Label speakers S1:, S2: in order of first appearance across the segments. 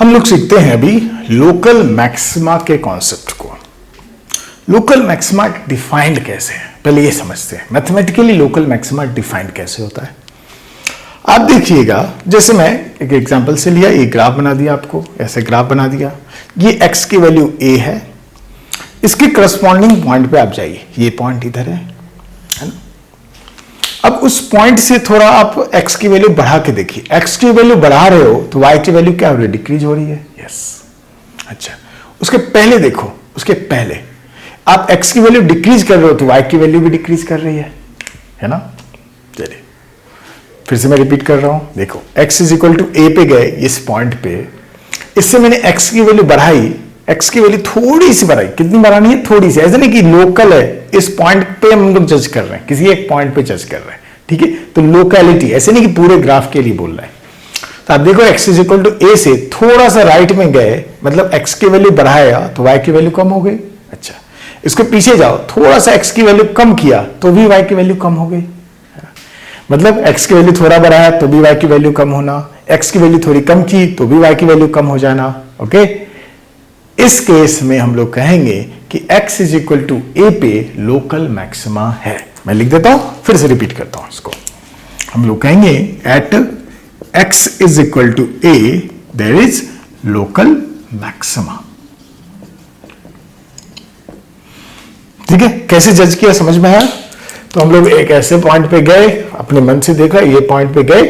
S1: हम लोग सीखते हैं अभी लोकल मैक्सिमा के कॉन्सेप्ट को। लोकल मैक्सिमा डिफाइंड कैसे है, पहले ये समझते हैं मैथमेटिकली लोकल मैक्सिमा डिफाइंड कैसे होता है। आप देखिएगा, जैसे मैं एक एग्जांपल से लिया, ये ग्राफ बना दिया, आपको ऐसे ग्राफ बना दिया, ये x की वैल्यू a है, इसके करस्पॉन्डिंग पॉइंट पे आप जाइए, ये पॉइंट इधर है ना। अब उस पॉइंट से थोड़ा आप x की वैल्यू बढ़ा के देखिए, x की वैल्यू बढ़ा रहे हो तो y की वैल्यू क्या हो रही है, डिक्रीज हो रही है। यस, अच्छा, उसके पहले देखो, उसके पहले आप x की वैल्यू डिक्रीज कर रहे हो तो y की वैल्यू भी डिक्रीज कर रही है ना। चलिए फिर से मैं रिपीट कर रहा हूं, देखो x is equal to a पे गए इस पॉइंट पे, इससे मैंने x की वैल्यू बढ़ाई, x की वैल्यू थोड़ी सी बढ़ाई, कितनी बढ़ानी है, थोड़ी सी, ऐसा नहीं कि लोकल है, इस पॉइंट पे हम लोग जज कर रहे हैं, किसी एक पॉइंट पे जज कर रहे हैं, ठीक है। तो लोकेलिटी, ऐसे नहीं कि पूरे ग्राफ के लिए बोल रहे हैं। तो आप देखो x is equal to a से थोड़ा सा राइट में गए, मतलब x की वैल्यू बढ़ाया तो y की वैल्यू कम हो गई। अच्छा, इसके पीछे जाओ, थोड़ा सा x की वैल्यू कम किया तो भी y की वैल्यू कम हो गई, मतलब x की वैल्यू थोड़ा बढ़ाया तो भी y की वैल्यू कम होना, x की वैल्यू थोड़ी कम की तो भी y की वैल्यू कम हो जाना। ओके, इस केस में हम लोग कहेंगे कि x is equal to a पे लोकल मैक्सिमा है। मैं लिख देता हूं, फिर से रिपीट करता हूं इसको। हम लोग कहेंगे at x is equal to a there is local maxima. ठीक है, कैसे जज किया समझ में आया। तो हम लोग एक ऐसे पॉइंट पे गए, अपने मन से देखा, ये पॉइंट पे गए,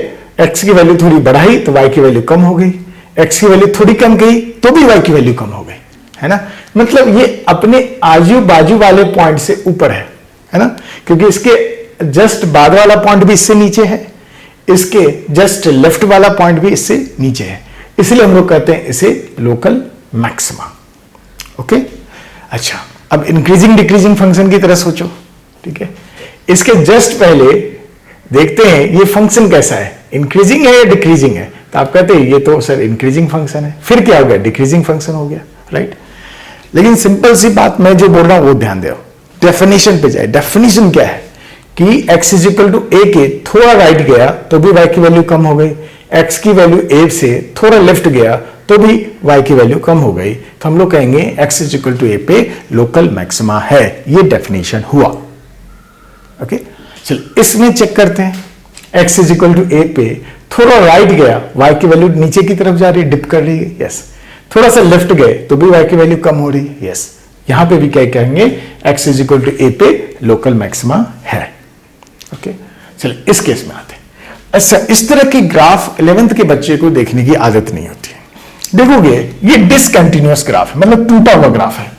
S1: x की वैल्यू थोड़ी बढ़ाई तो y की वैल्यू कम हो गई, x की वैल्यू थोड़ी कम की तो भी y की वैल्यू कम हो गई, है ना। मतलब ये अपने आजू बाजू वाले पॉइंट से ऊपर है ना, क्योंकि इसके जस्ट बाद वाला पॉइंट भी इससे नीचे है, इसके जस्ट लेफ्ट वाला पॉइंट भी इससे नीचे है, इसलिए हम लोग कहते हैं इसे लोकल मैक्सिमा। ओके, अच्छा, अब इंक्रीजिंग डिक्रीजिंग फंक्शन की तरह सोचो, ठीक है। इसके जस्ट पहले देखते हैं ये फंक्शन कैसा है, इंक्रीजिंग है या डिक्रीजिंग है। तो आप कहते हैं ये तो सर इंक्रीजिंग फंक्शन है, फिर क्या हो गया, डिक्रीजिंग फंक्शन हो गया, राइट। लेकिन सिंपल सी बात मैं जो बोल रहा हूं वो ध्यान दो, डेफिनेशन पे जाए। डेफिनेशन क्या है कि x is equal to a के थोड़ा राइट गया तो भी y की वैल्यू कम हो गई, x की वैल्यू a से थोड़ा लेफ्ट गया तो भी y की वैल्यू कम हो गई, तो हम लोग कहेंगे x is equal to a पे लोकल मैक्सिमा है। ये डेफिनेशन हुआ। ओके, चलो इसमें चेक करते हैं, x is equal to a पे थोड़ा राइट गया, y की वैल्यू नीचे की तरफ जा रही है, डिप कर रही है। यस, थोड़ा सा लेफ्ट गए तो भी y की वैल्यू कम हो रही है। यस, यहां पे भी क्या कहेंगे, x is equal to a पे लोकल मैक्सिमा है। ओके, चलिए इस केस में आते हैं। अच्छा, इस तरह की ग्राफ 11th के बच्चे को देखने की आदत नहीं होती। देखोगे ये डिसकंटिन्यूअस ग्राफ है, मतलब टूटा हुआ ग्राफ है,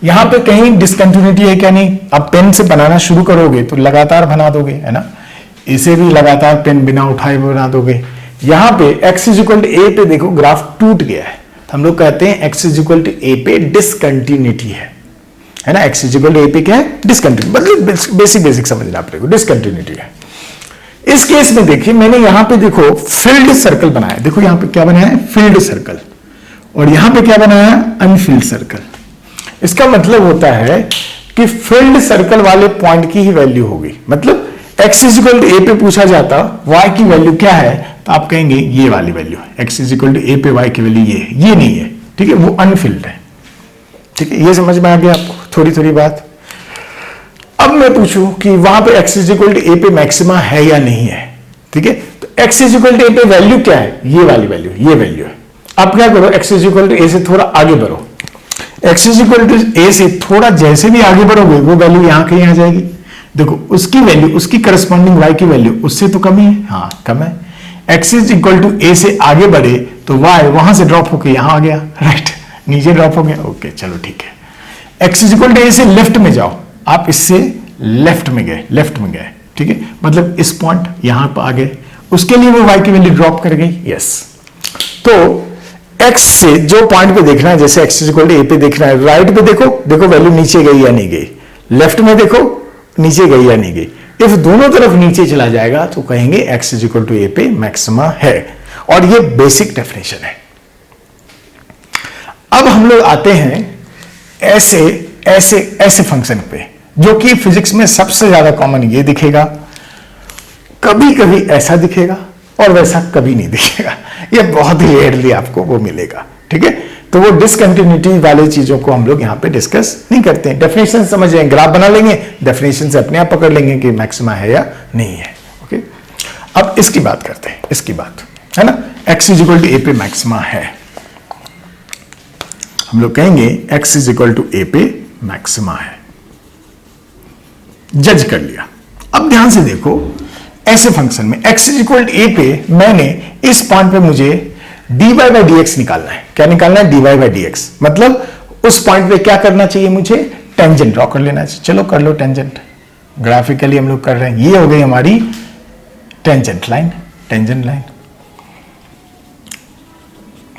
S1: यहां पे कहीं डिसकंटिन्यूटी है क्या, नहीं। आप पेन से बनाना शुरू करोगे तो लगातार बना दोगे, है ना, इसे भी लगातार पेन बिना उठाए बना दोगे। यहां पे x is equal to a पे देखो ग्राफ टूट गया है, तो हम लोग कहते हैं x is equal to a पे डिसकंटिन्यूटी है ना। x is equal to a पे क्या है, डिसकंटिन्यूटी, मतलब बेसिक समझना पड़ेगा, डिसकंटिन्यूटी है। इस केस में देखिए मैंने यहां पे देखो फील्ड सर्कल बनाया, देखो यहां पे क्या बनाया है, फील्ड सर्कल, और यहां पे क्या बनाया है, अनफील्ड सर्कल। इसका मतलब होता है कि फील्ड सर्कल वाले पॉइंट की ही वैल्यू होगी, मतलब x is equal to a पे पूछा जाता y की वैल्यू क्या है, तो आप कहेंगे ये वाली वैल्यू है, x is equal to a पे y की वैल्यू ये नहीं है, ठीक है, वो अनफील्ड है। ठीक है, ये समझ में आ गया आपको थोड़ी थोड़ी बात। अब मैं पूछूं कि वहां पे x is equal to a पे मैक्सिमा है या नहीं है, ठीक है, तो x is equal to a पे वैल्यू क्या है, ये वाली वैल्यू, ये वैल्यू है। आप क्या करो, x is equal to a से थोड़ा आगे बढ़ो, x is equal to a से थोड़ा जैसे भी आगे बढ़ोगे वो वैल्यू यहां कहीं आ जाएगी। देखो उसकी वैल्यू, उसकी करस्पॉन्डिंग y की वैल्यू उससे तो कम ही है, हाँ कम है। x is equal to a से आगे बढ़े तो y वहां से ड्रॉप होकर यहां आ गया, राइट, नीचे ड्रॉप हो गया। ओके, चलो ठीक है। x is equal to a से लेफ्ट में जाओ, आप इससे लेफ्ट में गए, ठीक है, मतलब इस पॉइंट यहां पर आ गए, उसके लिए वो y की वैल्यू ड्रॉप कर गई। यस, तो x से जो पॉइंट पे देखना है, जैसे x is equal to a पे देखना है, राइट पे देखो वैल्यू नीचे गई या नहीं गई, लेफ्ट में देखो नीचे गई या नहीं गई। इफ दोनों तरफ नीचे चला जाएगा तो कहेंगे x is equal to a पे मैक्सिमा है, और ये बेसिक डेफिनेशन है। अब हम लोग आते हैं ऐसे फंक्शन पे, जो कि फिजिक्स में सबसे ज्यादा कॉमन ये दिखेगा, कभी कभी ऐसा दिखेगा और वैसा कभी नहीं दिखेगा, ये बहुत ही रेयरली आपको वो मिलेगा। ठीक है। तो वो डिसकंटिन्यूटी वाले चीजों को हम लोग यहां पे डिस्कस नहीं करते हैं। डेफिनेशन समझ जाएंगे, ग्राफ बना लेंगे, डेफिनेशन से अपने आप पकड़ लेंगे कि मैक्सिमा है या नहीं है। ओके, अब इसकी बात करते हैं, इसकी बात है ना, x is equal to a पे मैक्सिमा है, हम लोग कहेंगे x is equal to a पे मैक्सिमा है, जज कर लिया। अब ध्यान से देखो, ऐसे फंक्शन में x is equal to a पे मैंने इस पॉइंट पे मुझे dy बाई dx निकालना है। क्या निकालना है? dy by dx। मतलब उस पॉइंट पे क्या करना चाहिए मुझे? टेंजेंट ड्रॉ कर लेना चाहिए। चलो कर लो टेंजेंट, ग्राफिकली हम लोग कर रहे हैं। ये हो गई हमारी tangent line, tangent line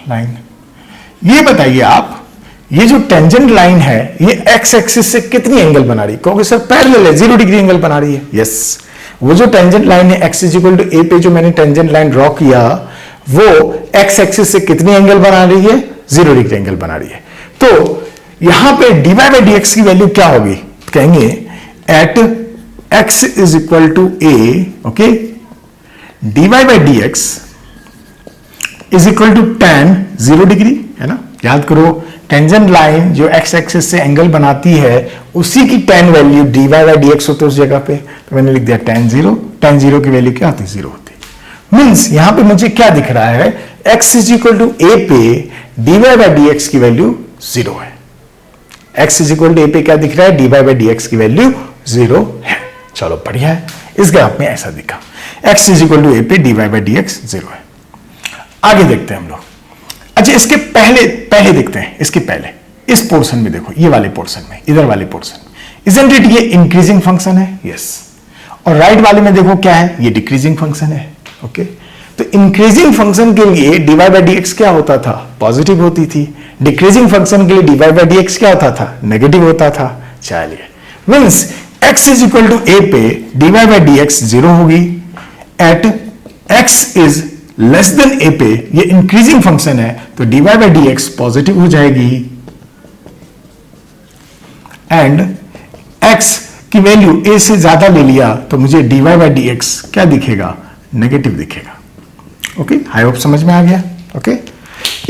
S1: line. ये बताइए आप, ये जो टेंजेंट लाइन है ये x एक्सिस से कितनी एंगल बना रही है? क्योंकि सर पैरेलल है, 0 डिग्री एंगल बना रही है। यस, वो जो टेंजेंट लाइन है x is equal to a पे जो मैंने टेंजेंट लाइन ड्रॉ किया, वो x एक्सिस से कितनी एंगल बना रही है? 0 डिग्री एंगल बना रही है। तो यहां पे dy बाई dx की वैल्यू क्या होगी? कहेंगे at x is equal to a, okay, dy by dx is equal to tan 0 degree, है ना। याद करो, टेंजेंट लाइन जो x एक्सिस से एंगल बनाती है उसी की tan value dy by dx होती है उस जगह पे। तो मैंने लिख दिया tan 0 की वैल्यू क्या होती है? 0 होती है। मींस यहां पे मुझे क्या दिख रहा है? x is equal to a पे dy बाई dx की वैल्यू 0 है। x is equal to a पे क्या दिख रहा है? dy बाई dx की वैल्यू 0 है। चलो बढ़िया है, इस ग्राफ में ऐसा दिखा, x is equal to a पे dy बाई dx 0 है। आगे देखते हैं हम लोग। अच्छा, इसके पहले देखते हैं, इसके पहले इस पोर्शन में देखो, ये वाले पोर्शन में, इधर वाले पोर्शन में, इजंट इट ये इंक्रीजिंग फंक्शन है? यस। और राइट वाले में देखो क्या है? ये डिक्रीजिंग फंक्शन है। ओके, तो इंक्रीजिंग फंक्शन के लिए dy बाई dx क्या होता था? पॉजिटिव होती थी। डिक्रीजिंग फंक्शन के लिए dy बाई dx क्या होता था? नेगेटिव होता था। चलिए, means x is equal to a पे dy बाई dx 0 होगी, at x is less than a पे, ये इंक्रीजिंग फंक्शन है तो dy बाई dx पॉजिटिव हो जाएगी, एंड x की वैल्यू a से ज्यादा ले लिया तो मुझे dy बाई dx क्या दिखेगा? नेगेटिव दिखेगा। ओके, आई होप समझ में आ गया। ओके,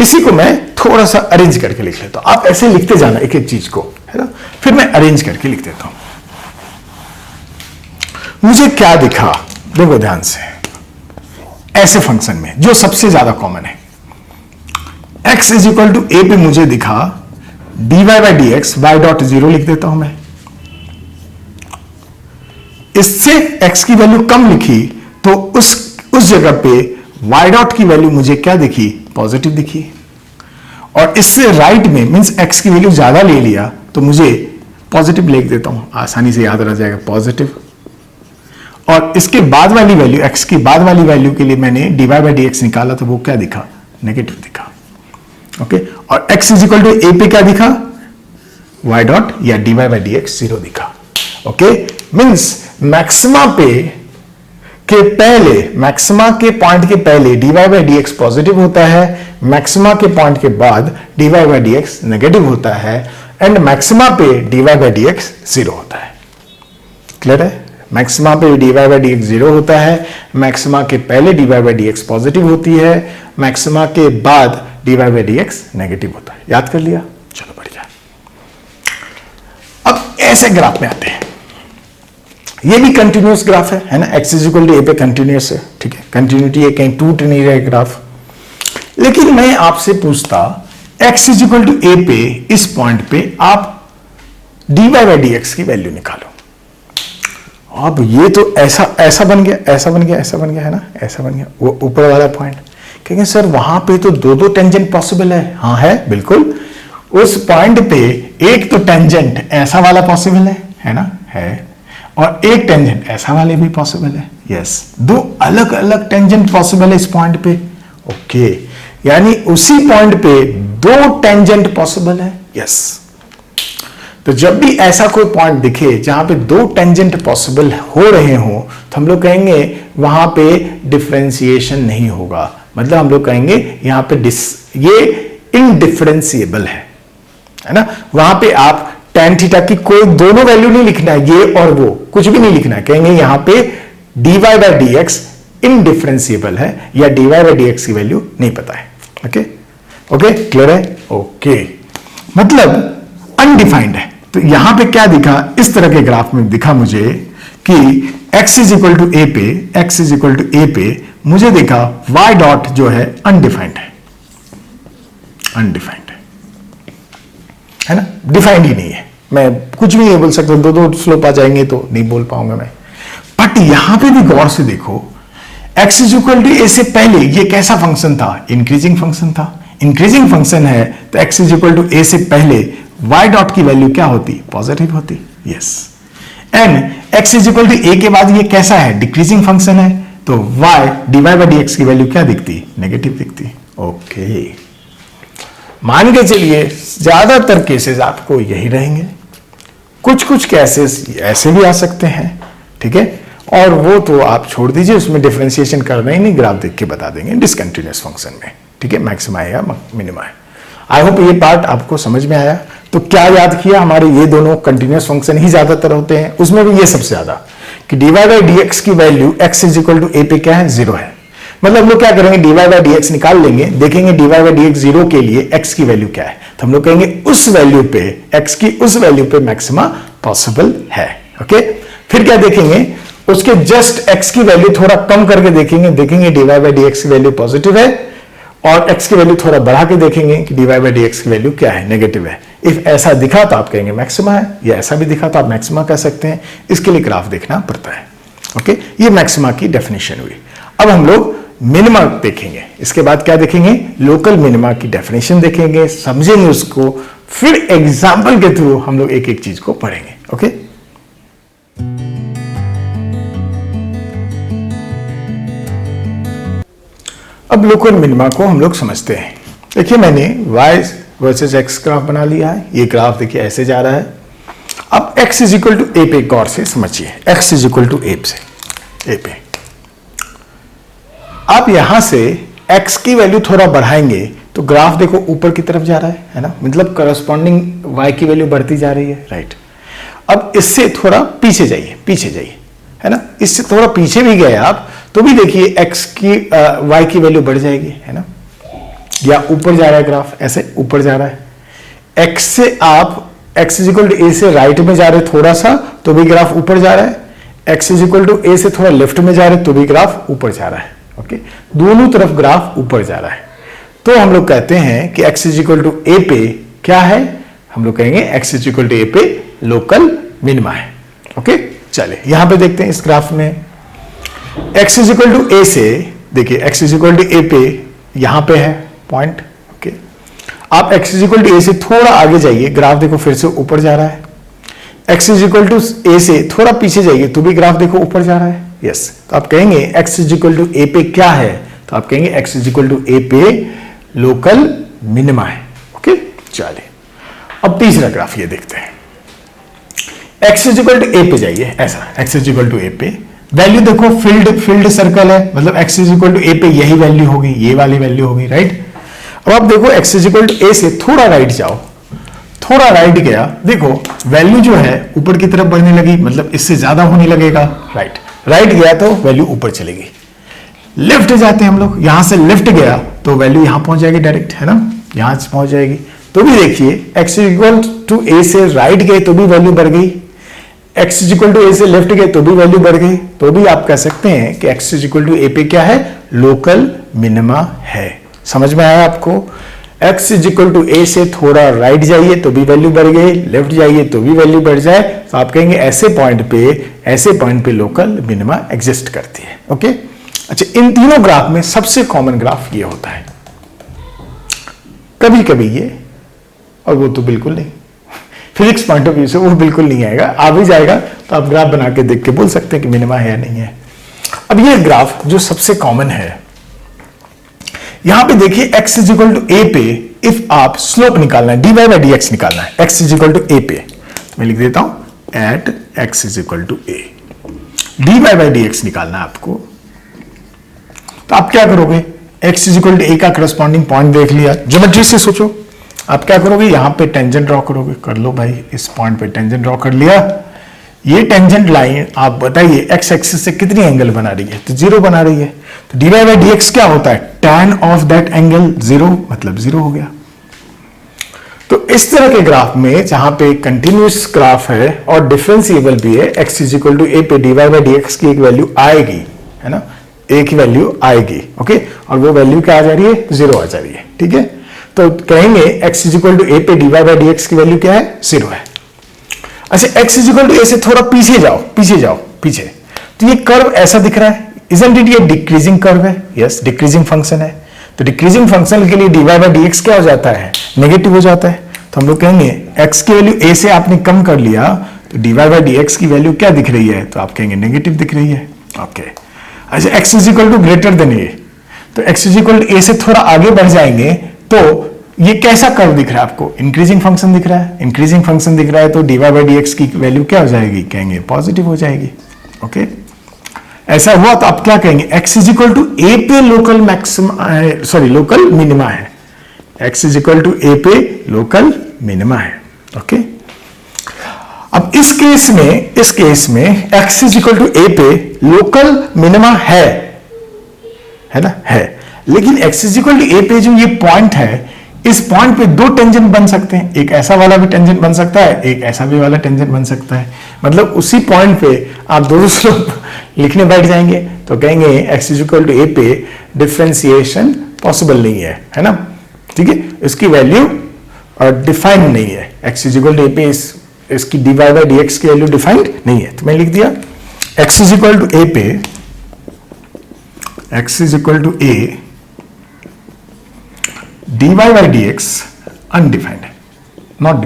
S1: इसी को मैं थोड़ा सा अरेंज करके लिख लेता हूं। आप ऐसे लिखते जाना एक एक चीज को, है ना, फिर मैं अरेंज करके लिख देता हूं। मुझे क्या दिखा? देखो ध्यान से, ऐसे फंक्शन में जो सबसे ज्यादा कॉमन है, x is equal to a पे मुझे दिखा dy by dx, y dot 0 लिख देता हूं मैं। इससे x की वैल्यू कम लिखी तो उस जगह पे y डॉट की वैल्यू मुझे क्या दिखी? पॉजिटिव दिखी। और इससे राइट में मींस x की वैल्यू ज्यादा ले लिया तो मुझे पॉजिटिव लिख देता हूं, आसानी से याद रह जाएगा पॉजिटिव। और इसके बाद वाली वैल्यू, x की बाद वाली वैल्यू के लिए मैंने dy बाई dx निकाला तो वो क्या दिखा? नेगेटिव दिखा। ओके, और x is equal to a पे क्या दिखा? y डॉट या dy बाई dx 0 दिखा। ओके, मींस मैक्सिमा पे के पहले, मैक्सिमा के पॉइंट के पहले dy बाई dx पॉजिटिव होता है, मैक्सिमा के पॉइंट के बाद dy बाई dx नेगेटिव होता है, एंड मैक्सिमा पे dy बाई dx 0 होता है। क्लियर है? मैक्सिमा पे dy बाई dx 0 होता है, मैक्सिमा के पहले dy बाई dx पॉजिटिव होती है, मैक्सिमा के बाद dy बाई dx नेगेटिव होता है। याद कर लिया? चलो बढ़िया। अब ऐसे ग्राफ में आते हैं, ये भी कंटिन्यूअस ग्राफ है ना, x is equal to a पे कंटिन्यूअस है, ठीक है, कंटिन्यूटी है, कहीं टूट नहीं रहा ग्राफ। लेकिन मैं आपसे पूछता, x is equal to a पे इस पॉइंट पे आप dy बाई dx की वैल्यू निकालो। अब ये तो ऐसा बन गया, ऐसा बन गया, ऐसा बन गया, है ना, ऐसा बन गया, वो ऊपर वाला पॉइंट। कहेंगे सर वहां पे तो दो टेंजेंट पॉसिबल है। हाँ है, बिल्कुल। उस पॉइंट पे एक तो टेंजेंट ऐसा वाला पॉसिबल है ना, है, और एक टेंजेंट ऐसा वाले भी पॉसिबल है। यस, दो अलग अलग टेंजेंट पॉसिबल है इस पॉइंट पे। ओके, यानी उसी पॉइंट पे दो टेंजेंट पॉसिबल है। यस, तो जब भी ऐसा कोई पॉइंट दिखे जहां पे दो टेंजेंट पॉसिबल हो रहे हो तो हम लोग कहेंगे वहां पे डिफरेंशिएशन नहीं होगा। मतलब हम लोग कहेंगे यहां पे ये इनडिफरेंशिएबल है ना। वहां पे आप tan थीटा की कोई दोनों वैल्यू नहीं लिखना है, ये और वो कुछ भी नहीं लिखना है। कहेंगे यहां पे dy बाई dx इनडिफरेंशिएबल है या dy बाई dx की वैल्यू नहीं पता है। ओके, ओके, क्लियर है? ओके, मतलब अनडिफाइंड है। तो यहां पे क्या दिखा, इस तरह के ग्राफ में दिखा मुझे कि x is equal to a पे, x is equal to a पे मुझे दिखा y डॉट जो है अनडिफाइंड है, अनडिफाइंड है ना, डिफाइंड ही नहीं है। मैं कुछ भी नहीं बोल सकता, दो स्लोप आ जाएंगे तो नहीं बोल पाऊंगा मैं। बट यहां पे भी गौर से देखो, x is equal to a से पहले ये कैसा फंक्शन था? इंक्रीजिंग फंक्शन था। इंक्रीजिंग फंक्शन है तो x is equal to a से पहले y डॉट की वैल्यू क्या होती? पॉजिटिव होती। Yes, and x is equal to a के बाद ये कैसा है? डिक्रीजिंग फंक्शन है, तो y dy बाई dx की वैल्यू क्या दिखती? नेगेटिव दिखती। ओके, मान के चलिए ज्यादातर केसेस आपको यही रहेंगे, कुछ कुछ केसेस ऐसे भी आ सकते हैं, ठीक है, और वो तो आप छोड़ दीजिए, उसमें डिफरेंशिएशन करना ही नहीं, ग्राफ देख के बता देंगे डिसकंटिन्यूअस फंक्शन में, ठीक है, मैक्सिमा है या मिनिमा है। आई होप ये पार्ट आपको समझ में आया। तो क्या याद किया, हमारे ये दोनों कंटिन्यूअस फंक्शन ही ज्यादातर होते हैं, उसमें भी ये सबसे ज्यादा कि dy बाई dx की value x is equal to a पे क्या है? 0 है। मतलब हम लोग क्या करेंगे, dy बाई dx निकाल लेंगे, देखेंगे dy बाई dx 0 के लिए x की वैल्यू क्या है, तो हम लोग कहेंगे उस वैल्यू पे, x की उस वैल्यू पे मैक्सिमा पॉसिबल है। ओके, फिर क्या देखेंगे, उसके जस्ट x की वैल्यू थोड़ा कम करके देखेंगे, dy बाई dx की वैल्यू पॉजिटिव है, और x की वैल्यू थोड़ा बढ़ा के देखेंगे कि dy बाई dx की वैल्यू क्या है? नेगेटिव है। इफ ऐसा दिखा तो आप कहेंगे मैक्सिमा है, या ऐसा भी दिखा तो आप मैक्सिमा कह सकते हैं। इसके लिए ग्राफ देखना पड़ता है। ओके, ये मैक्सिमा की डेफिनेशन हुई। अब हम लोग मिनिमा देखेंगे, इसके बाद क्या देखेंगे? लोकल मिनिमा की डेफिनेशन देखेंगे, समझेंगे उसको, फिर एग्जाम्पल के थ्रू हम लोग एक एक चीज को पढ़ेंगे। ओके, अब लोकल मिनिमा को हम लोग समझते हैं। देखिए, मैंने y वर्सेस x ग्राफ बना लिया है। ये ग्राफ देखिए ऐसे जा रहा है। अब x is equal to a पे गौर से समझिए, x is equal to a पे आप यहां से x की वैल्यू थोड़ा बढ़ाएंगे तो ग्राफ देखो ऊपर की तरफ जा रहा है ना, मतलब करस्पॉन्डिंग y की वैल्यू बढ़ती जा रही है, राइट। अब इससे थोड़ा पीछे जाइए, है ना, इससे थोड़ा पीछे भी गए आप तो भी देखिए x की y की वैल्यू बढ़ जाएगी, है ना, या ऊपर जा रहा है ग्राफ, ऐसे ऊपर जा रहा है। x से आप x is equal to a से राइट में जा रहे थोड़ा सा तो भी ग्राफ ऊपर जा रहा है, x is equal to a से थोड़ा लेफ्ट में जा रहे तो भी ग्राफ ऊपर जा रहा है। ओके, दोनों तरफ ग्राफ ऊपर जा रहा है, तो हम लोग कहते हैं कि x is equal to a पे क्या है? हम लोग कहेंगे x is equal to a पे लोकल मिनिमा है। ओके, चलिए यहां पे देखते हैं इस ग्राफ में x is equal to a से, देखिए x is equal to a पे यहां पे है पॉइंट। ओके, आप x is equal to a से थोड़ा आगे जाइए, ग्राफ देखो फिर से ऊपर जा रहा है। x is equal to a से थोड़ा पीछे जाइए तो भी ग्राफ देखो ऊपर जा रहा है। यस, तो आप कहेंगे x is equal to a पे क्या है? तो आप कहेंगे x is equal to a पे लोकल मिनिमा है। ओके, चलिए अब तीसरा ग्राफ ये देखते हैं। x is equal to a पे जाइए, ऐसा x is equal to a पे वैल्यू देखो फील्ड सर्कल है, मतलब x is equal to a पे यही वैल्यू होगी, ये वाली वैल्यू होगी, राइट। अब आप देखो x is equal to a से थोड़ा राइट जाओ, थोड़ा राइट गया, देखो वैल्यू जो है ऊपर की तरफ बढ़ने लगी, मतलब इससे ज्यादा होने लगेगा, राइट गया तो वैल्यू ऊपर चलेगी। लेफ्ट जाते हैं हम लोग, यहां से लेफ्ट गया तो वैल्यू यहां पहुंच जाएगी डायरेक्ट, है ना, यहां से पहुंच जाएगी। तो भी देखिए x इक्वल टू ए से राइट गए तो भी वैल्यू बढ़ गई, x is equal to a से लेफ्ट गए तो भी वैल्यू बढ़ गई। तो भी आप कह सकते हैं कि x is equal to a पे क्या है? लोकल मिनिमा है। समझ में आया आपको? x is equal to a से थोड़ा राइट जाइए तो भी वैल्यू बढ़ गई, लेफ्ट जाइए तो भी वैल्यू बढ़ जाए, तो आप कहेंगे ऐसे पॉइंट पे लोकल मिनिमा एग्जिस्ट करती है। ओके, अच्छा, इन तीनों ग्राफ में सबसे कॉमन ग्राफ ये होता है, कभी कभी ये, और वो तो बिल्कुल नहीं, फिजिक्स पॉइंट ऑफ व्यू से वो बिल्कुल नहीं आएगा, आ भी जाएगा तो आप ग्राफ बना के देख के बोल सकते हैं कि मिनिमा है या नहीं है। अब ये ग्राफ जो सबसे कॉमन है, यहां पे देखिए x is equal to a पे इफ आप स्लोप निकालना है, dy बाई dx निकालना है, x is equal to a पे, तो मैं लिख देता हूं at x is equal to a, dy by dx निकालना है आपको। तो आप क्या करोगे? x is equal to a का करस्पॉन्डिंग पॉइंट देख लिया, ज्योमेट्री से सोचो, आप क्या करोगे? यहां पे टेंजेंट ड्रॉ करोगे, कर लो भाई, इस पॉइंट पे टेंजेंट ड्रॉ कर लिया, ये टेंजेंट लाइन आप बताइए एक्स एक्सिस से कितनी एंगल बना रही है, तो 0 बना रही है। तो dy बाई dx क्या होता है, tan ऑफ दैट एंगल 0, मतलब 0 हो गया। तो इस तरह के ग्राफ में जहां पे कंटिन्यूस ग्राफ है और डिफरेंशिएबल भी है, x is equal to a पे dy बाई dx की एक वैल्यू आएगी, है ना, एक ही वैल्यू आएगी, ओके, और वो वैल्यू क्या आ जा रही है, 0 आ जा रही है, ठीक है। तो कहेंगे x is equal to a पे dy बाई dx की वैल्यू क्या है, 0 है। अच्छा, x is equal to a से थोड़ा पीछे जाओ पीछे, तो ये कर्व ऐसा दिख रहा है, इजंट इट, ये डिक्रीजिंग कर्व है, यस, डिक्रीजिंग फंक्शन है। तो डिक्रीजिंग फंक्शन के लिए dy बाई dx क्या हो जाता है, नेगेटिव हो जाता है। तो हम लोग कहेंगे x की वैल्यू a से आपने कम कर लिया, तो dy बाई dx की वैल्यू क्या दिख रही है, तो आप कहेंगे नेगेटिव दिख रही है, ओके। अच्छा, x is equal to greater than a, तो x is equal to a से थोड़ा आगे बढ़ जाएंगे, तो ये कैसा कर्व दिख रहा है आपको, इंक्रीजिंग फंक्शन दिख रहा है, इंक्रीजिंग फंक्शन दिख रहा है, तो dy बाई dx की वैल्यू क्या हो जाएगी, कहेंगे पॉजिटिव हो जाएगी, ओके। ऐसा हुआ तो आप क्या कहेंगे, x is equal to a पे local maxima, sorry local minima है, x is equal to a पे लोकल मिनिमा है, ओके। अब इस केस में x is equal to a पे लोकल मिनिमा है ना, है, लेकिन x is equal to a पे जो ये पॉइंट है, इस पॉइंट पे दो टेंजेंट बन सकते हैं, एक ऐसा वाला भी टेंजेंट बन सकता है, एक ऐसा भी वाला टेंजेंट बन सकता है, मतलब उसी पॉइंट पे आप दोनों स्लोप लिखने बैठ जाएंगे, तो कहेंगे x is equal to a पे डिफरेंशिएशन पॉसिबल नहीं है ना, ठीक है, इसकी वैल्यू डिफाइंड नहीं है, x is equal to a पे इसकी dy बाई dx की वैल्यू डिफाइंड नहीं है। तो मैं लिख दिया x is equal to a पे, x is equal to a dy by dx undefined है, नॉट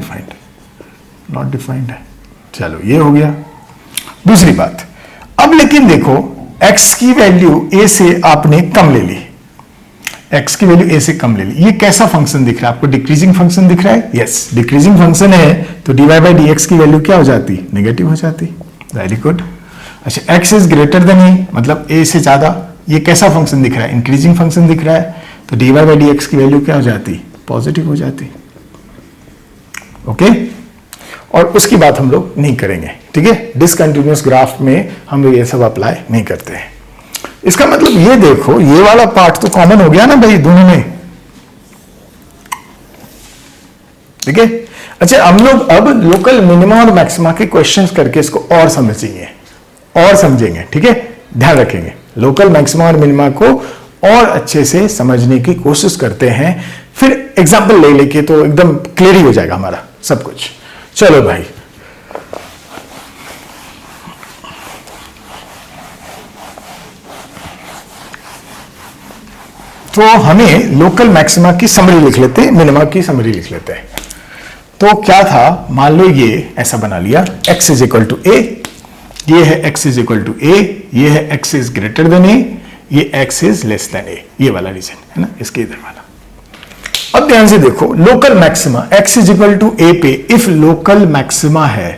S1: डिफाइंड है। चलो ये हो गया। दूसरी बात, अब लेकिन देखो x की वैल्यू a से आपने कम ले ली, x की वैल्यू a से कम ले ली, ये कैसा फंक्शन दिख रहा है आपको, डिक्रीजिंग फंक्शन दिख रहा है, यस, डिक्रीजिंग फंक्शन है, तो dy बाई dx की वैल्यू क्या हो जाती, नेगेटिव हो जाती, वेरी गुड। अच्छा, x is greater than a, मतलब a से ज्यादा, ये कैसा फंक्शन दिख रहा है, इंक्रीजिंग फंक्शन दिख रहा है, तो dy बाई dx की वैल्यू क्या हो जाती, पॉजिटिव हो जाती, ओके। और उसकी बात हम लोग नहीं करेंगे, ठीक है, डिसकंटिन्यूअस ग्राफ में हम लोग ये सब अप्लाई नहीं करते हैं। इसका मतलब ये देखो, ये वाला पार्ट तो कॉमन हो गया ना भाई दोनों में, ठीक है। अच्छा, हम लोग अब लोकल मिनिमा और मैक्सिमा के क्वेश्चंस करके इसको और समझेंगे, ठीक है, ध्यान रखेंगे, लोकल मैक्सिमा और मिनिमा को और अच्छे से समझने की कोशिश करते हैं, फिर एग्जाम्पल ले लेके तो एकदम क्लियर ही हो जाएगा हमारा सब कुछ। चलो भाई, तो हमें लोकल मैक्सिमा की समरी लिख लेते हैं, मिनिमा की समरी लिख लेते हैं। तो क्या था, मान लो ये ऐसा बना लिया, x इज इक्वल टू ए, ये है x इज इक्वल टू ए, ये है x इज ग्रेटर देन ए, ये x इज लेस देन ए, ये वाला रीजन है ना, इसके इधर वाला। अब ध्यान से देखो, local maxima x is equal to a पे इफ लोकल मैक्सिमा है,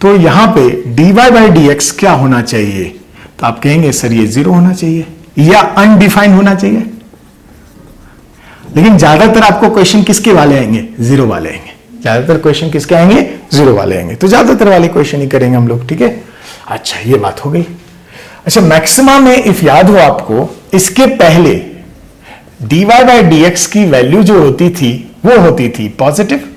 S1: तो यहां पे dy बाई dx क्या होना चाहिए, तो आप कहेंगे सर ये 0 होना चाहिए या अनडिफाइंड होना चाहिए, लेकिन ज्यादातर आपको क्वेश्चन किसके वाले आएंगे, 0 वाले आएंगे, ज्यादातर क्वेश्चन किसके आएंगे, 0 वाले आएंगे, तो ज्यादातर वाले क्वेश्चन ही करेंगे हम लोग, ठीक है। अच्छा, ये बात हो गई। अच्छा, मैक्सिमा में इफ याद हो आपको, इसके पहले dy बाई dx की वैल्यू जो होती थी वो होती थी पॉजिटिव,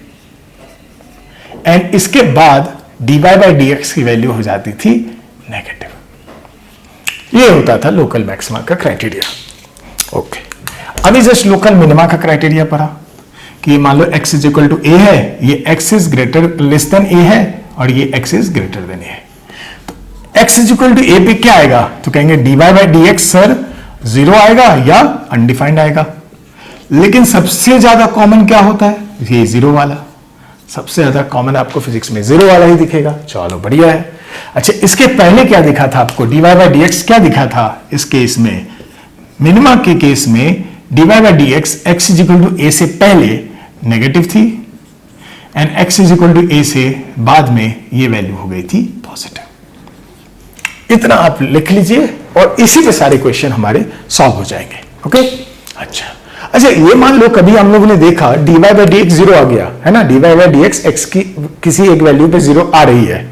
S1: एंड इसके बाद dy बाई dx की वैल्यू हो जाती थी नेगेटिव। ये होता था लोकल मैक्सिमा का क्राइटेरिया, ओके। अभी जस्ट लोकल मिनिमा का क्राइटेरिया पढ़ा कि मान लो x is equal to a है, ये x is greater less than a है, और ये x is greater than a है, तो x is equal to a पे क्या आएगा, तो कहेंगे dy बाई dx सर 0 आएगा या अनडिफाइंड आएगा, लेकिन सबसे ज्यादा कॉमन क्या होता है, ये 0 वाला, सबसे ज्यादा कॉमन आपको फिजिक्स में 0 वाला ही दिखेगा, चलो बढ़िया है। अच्छा, इसके पहले क्या दिखा था आपको, dy बाई dx क्या दिखा था इस केस में, मिनिमा के केस में dy by dx x is equal to a से पहले नेगेटिव थी, and x is equal to a से बाद में ये वैल्यू हो गई थी पॉजिटिव। इतना आप लिख लीजिए और इसी पे सारे क्वेश्चन हमारे सॉल्व हो जाएंगे, ओके। अच्छा, अच्छा ये मान लो कभी हम लोगों ने देखा dy by d x zero आ गया है ना, dy बाई डी एक्स की किसी एक वैल्यू पे जीरो आ रही है,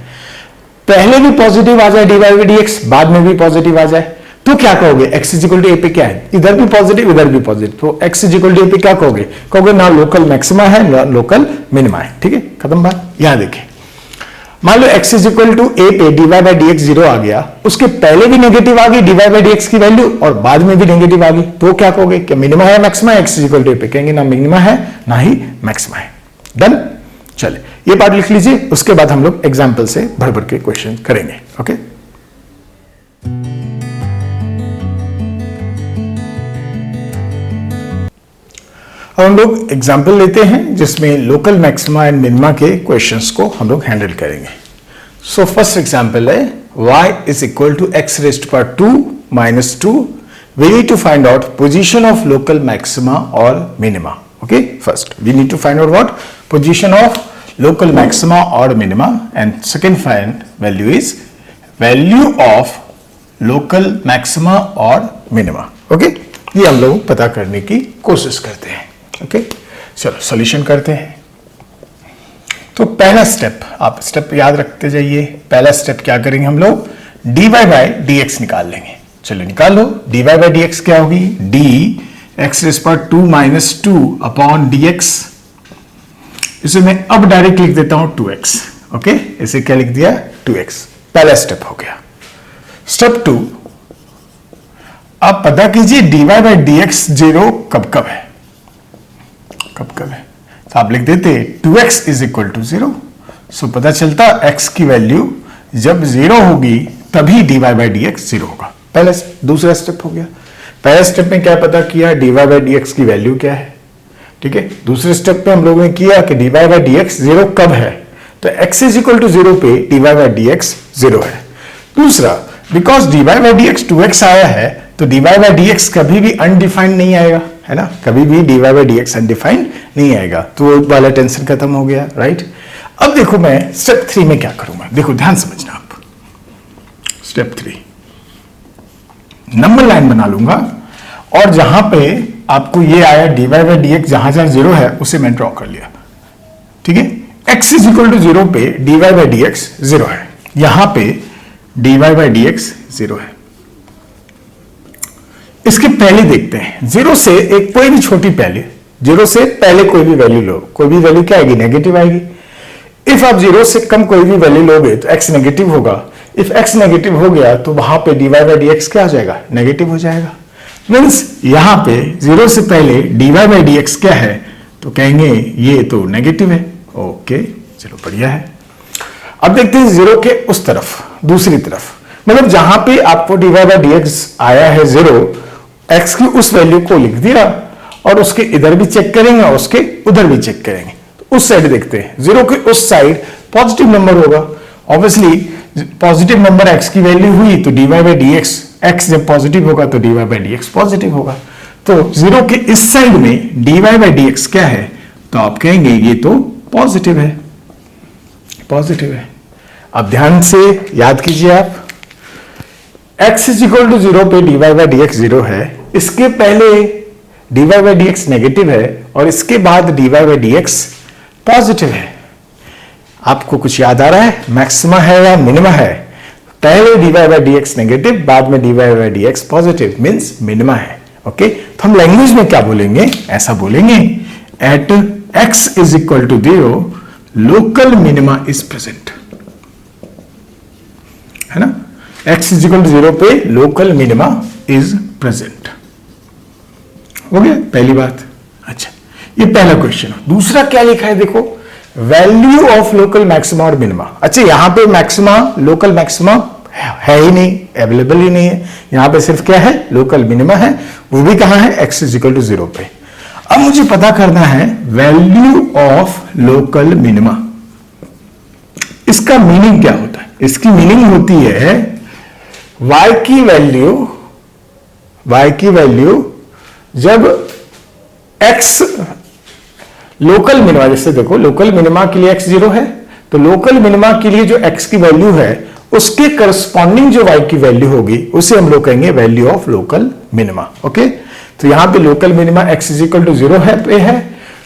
S1: पहले भी पॉजिटिव आ जाए dy बाई डी एक्स, बाद में भी पॉजिटिव आ जाए, तो क्या कहोगे? x इजिकल टू ए पे क्या है? इधर भी पॉजिटिव इधर भी पॉजिटिव, तो x इजिकल टू ए पे क्या कहोगे? कहोगे ना लोकल मैक्सिमा है ना लोकल मिनिमा है। ठीक है, खत्म बात। यहां देखें, मान लो x इजिकल टू ए पे dy by d x zero आ गया, उसके पहले भी नेगेटिव आ गई dy बाई डी एक्स की वैल्यू और बाद में भी नेगेटिव आ गई, तो क्या कहोगे? क्या मिनिमा है मैक्सिमा है x इजिकल टू ए पे? कहेंगे ना मिनिमा है ना ही मैक्सिमा है। डन। चले ये पार्ट लिख लीजिए, उसके बाद हम लोग एग्जाम्पल से भर भर के क्वेश्चन करेंगे। ओके, अब हम लोग एग्जाम्पल लेते हैं जिसमें लोकल मैक्सिमा एंड मिनिमा के क्वेश्चंस को हम लोग हैंडल करेंगे। सो फर्स्ट एग्जाम्पल है y is equal to x raised power 2 minus 2, we need to find out position of local maxima और minima. Okay, first we need to find out what? Position of local maxima और minima, and second find value is value of local maxima और minima. Okay, ये हम लोग पता करने की कोशिश करते हैं। ओके, चलो सॉल्यूशन करते हैं। तो पहला स्टेप, आप स्टेप याद रखते जाइए। पहला स्टेप क्या करेंगे हम लोग? dy बाई डी एक्स निकाल लेंगे। चलो निकाल लो। dy बाई डी एक्स क्या होगी? d x rays power 2 minus 2 upon D x, इसे मैं अब डायरेक्ट लिख देता हूं 2x। ओके, इसे क्या लिख दिया? 2x। पहला स्टेप हो गया। स्टेप 2, आप पता कीजिए dy by d x zero कब कब है, कब कब है? तो आप लिख देते 2x इज इक्वल टू 0। सो पता चलता x की वैल्यू जब 0 होगी तभी dy बाई डी एक्स 0 होगा। पहले दूसरा स्टेप हो गया। पहले स्टेप में क्या पता किया? dy बाई डी एक्स की वैल्यू क्या है। ठीक है, दूसरे स्टेप पे हम लोगों ने किया कि dy बाई डी एक्स 0 कब है, तो x इज इक्वल टू 0 पे dy बाई डी एक्स 0 है। दूसरा, because dy by d x 2x आया है, तो dy बाई डी एक्स कभी भी अनडिफाइंड नहीं आएगा, है ना, कभी भी dy by d x undefined नहीं आएगा, तो वाला टेंशन खत्म हो गया। राइट, अब देखो मैं स्टेप 3 में क्या करूंगा, देखो ध्यान समझना आप। स्टेप 3, नंबर लाइन बना लूंगा और जहां पे आपको ये आया dy बाई डी एक्स, जहां जहां 0 है उसे मैं ड्रॉ कर लिया। ठीक है, x इज इक्वल टू 0 पे dy बाई डी एक्स 0 है, यहां पे dy बाई डी एक्स 0 है। इसके पहले देखते हैं, 0 से एक कोई भी छोटी पहले, 0 से पहले कोई भी वैल्यू लो, कोई भी वैल्यू क्या आएगी? नेगेटिव आएगी। इफ आप 0 से कम कोई भी वैल्यू लोगे तो x नेगेटिव होगा। इफ x नेगेटिव हो गया तो वहां पे dy बाई डी एक्स क्या हो जाएगा? नेगेटिव हो जाएगा। मीन्स यहां पे 0 से पहले dy बाई डी एक्स क्या है, तो कहेंगे ये तो नेगेटिव है। ओके, चलो बढ़िया है। अब देखते हैं 0 के उस तरफ, दूसरी तरफ, मतलब जहां पे आपको dy बाई डी एक्स आया है 0, x की उस वैल्यू को लिख दिया और उसके इधर भी चेक करेंगे और उसके उधर भी चेक करेंगे। तो उस साइड देखते हैं, 0 के उस साइड पॉजिटिव नंबर होगा। ऑब्वियसली पॉजिटिव नंबर x की वैल्यू हुई तो dy by d x, x जब पॉजिटिव होगा तो dy by d x positive होगा। तो 0 के इस साइड में dy बाई डी एक्स क्या है, तो आप कहेंगे ये तो पॉजिटिव है, पॉजिटिव है। अब ध्यान से याद कीजिए आप, x इज इक्वल टू 0 पे dy बाई डी एक्स 0 है, इसके पहले dy by d x negative है और इसके बाद dy by d x positive है। आपको कुछ याद आ रहा है? मैक्सिमा है या मिनिमा है? पहले dy by d x negative, बाद में dy by d x positive, means minima है। ओके, तो हम लैंग्वेज में क्या बोलेंगे? ऐसा बोलेंगे, at x is equal to 0 local minima is present, है ना। x इज इक्वल टू 0 पे लोकल मिनिमा इज प्रेजेंट। हो गया पहली बात। अच्छा, ये पहला क्वेश्चन। दूसरा क्या लिखा है देखो, वैल्यू ऑफ लोकल मैक्सिमा और मिनिमा। अच्छा, यहां पे मैक्सिमा, लोकल मैक्सिमा है ही नहीं, अवेलेबल ही नहीं है। यहां पे सिर्फ क्या है? लोकल मिनिमा है, वो भी कहां है? x इज इक्वल टू 0 पे। अब मुझे पता करना है वैल्यू ऑफ लोकल मिनिमा। इसका मीनिंग क्या होता है? इसकी मीनिंग होती है y की वैल्यू जब x लोकल मिनिमा, जैसे देखो लोकल मिनिमा के लिए x 0 है, तो लोकल मिनिमा के लिए जो x की वैल्यू है उसके करस्पॉन्डिंग जो y की वैल्यू होगी उसे हम लोग कहेंगे value of local minima. Okay, तो यहां पे local minima x is equal to 0 है,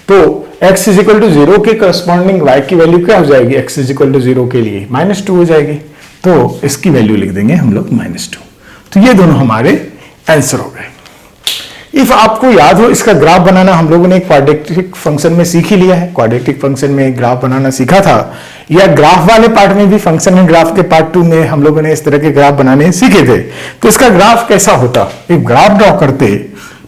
S1: तो x इज इक्वल टू 0 के करस्पॉन्डिंग y की वैल्यू क्या हो जाएगी, x इज इक्वल टू 0 के लिए -2 हो जाएगी, तो इसकी वैल्यू लिख देंगे हम लोग -2। तो ये दोनों हमारे आंसर हो गए। इफ आपको याद हो, इसका ग्राफ बनाना हम लोगों ने क्वाड्रेटिक फंक्शन में सीख ही लिया है, क्वाड्रेटिक फंक्शन में ग्राफ बनाना सीखा था, या ग्राफ वाले पार्ट में भी फंक्शन एंड ग्राफ के पार्ट 2 में हम लोगों ने इस तरह के ग्राफ बनाने सीखे थे। तो इसका ग्राफ कैसा होता, एक ग्राफ ड्रॉ करते,